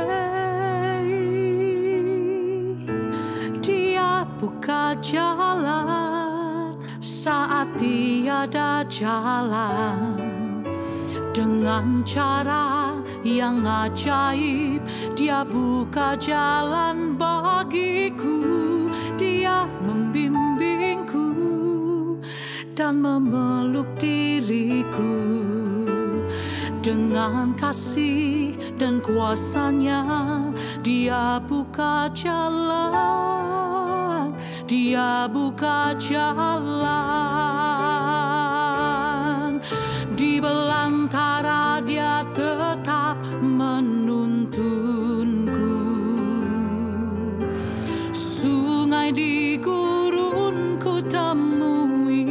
Dia buka jalan saat tiada jalan. Dengan cara yang ajaib, Dia buka jalan bagiku. Dia membimbingku dan memeluk diriku. Dengan kasih dan kuasa-Nya Dia buka jalan, Dia buka jalan. Di belantara Dia tetap menuntunku. Sungai di gurun ku temui,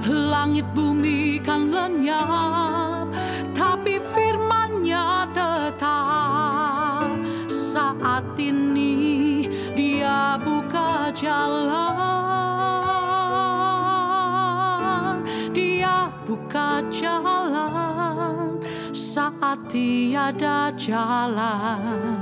langit bumi kan lenyap, tapi firman-Nya tetap. Saat ini Dia buka jalan, Dia buka jalan saat tiada jalan.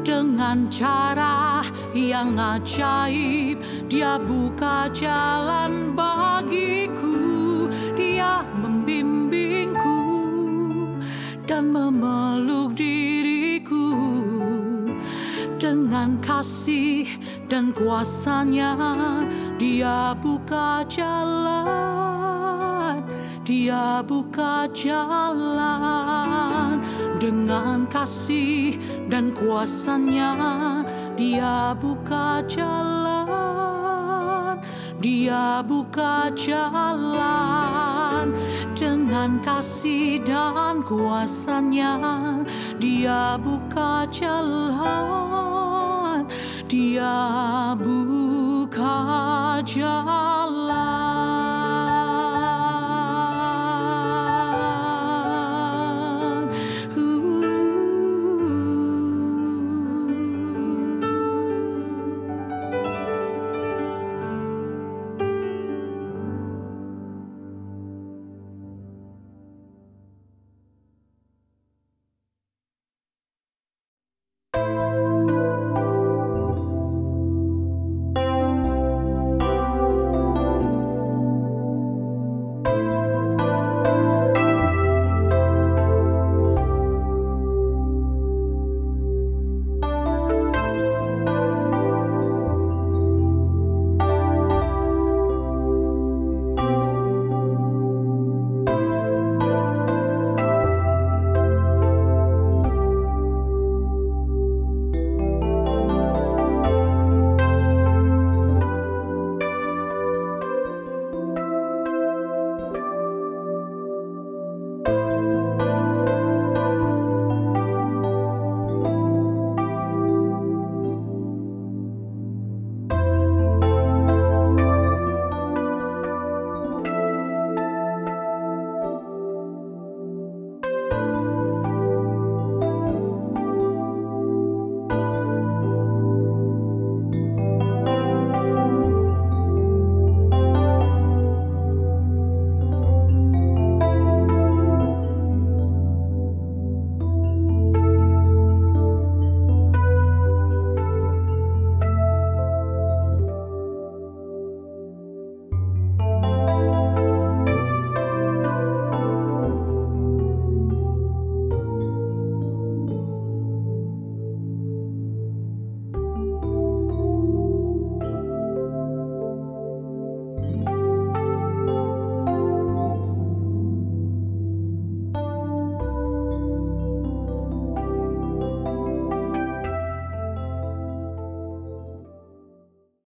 Dengan cara yang ajaib Dia buka jalan bagiku. Dia membimbingku dan memeluk diriku. Dengan kasih dan kuasa-Nya Dia buka jalan, Dia buka jalan. Dengan kasih dan kuasa-Nya Dia buka jalan, Dia buka jalan. Dengan kasih dan kuasa-Nya Dia buka jalan, Dia buka jalan.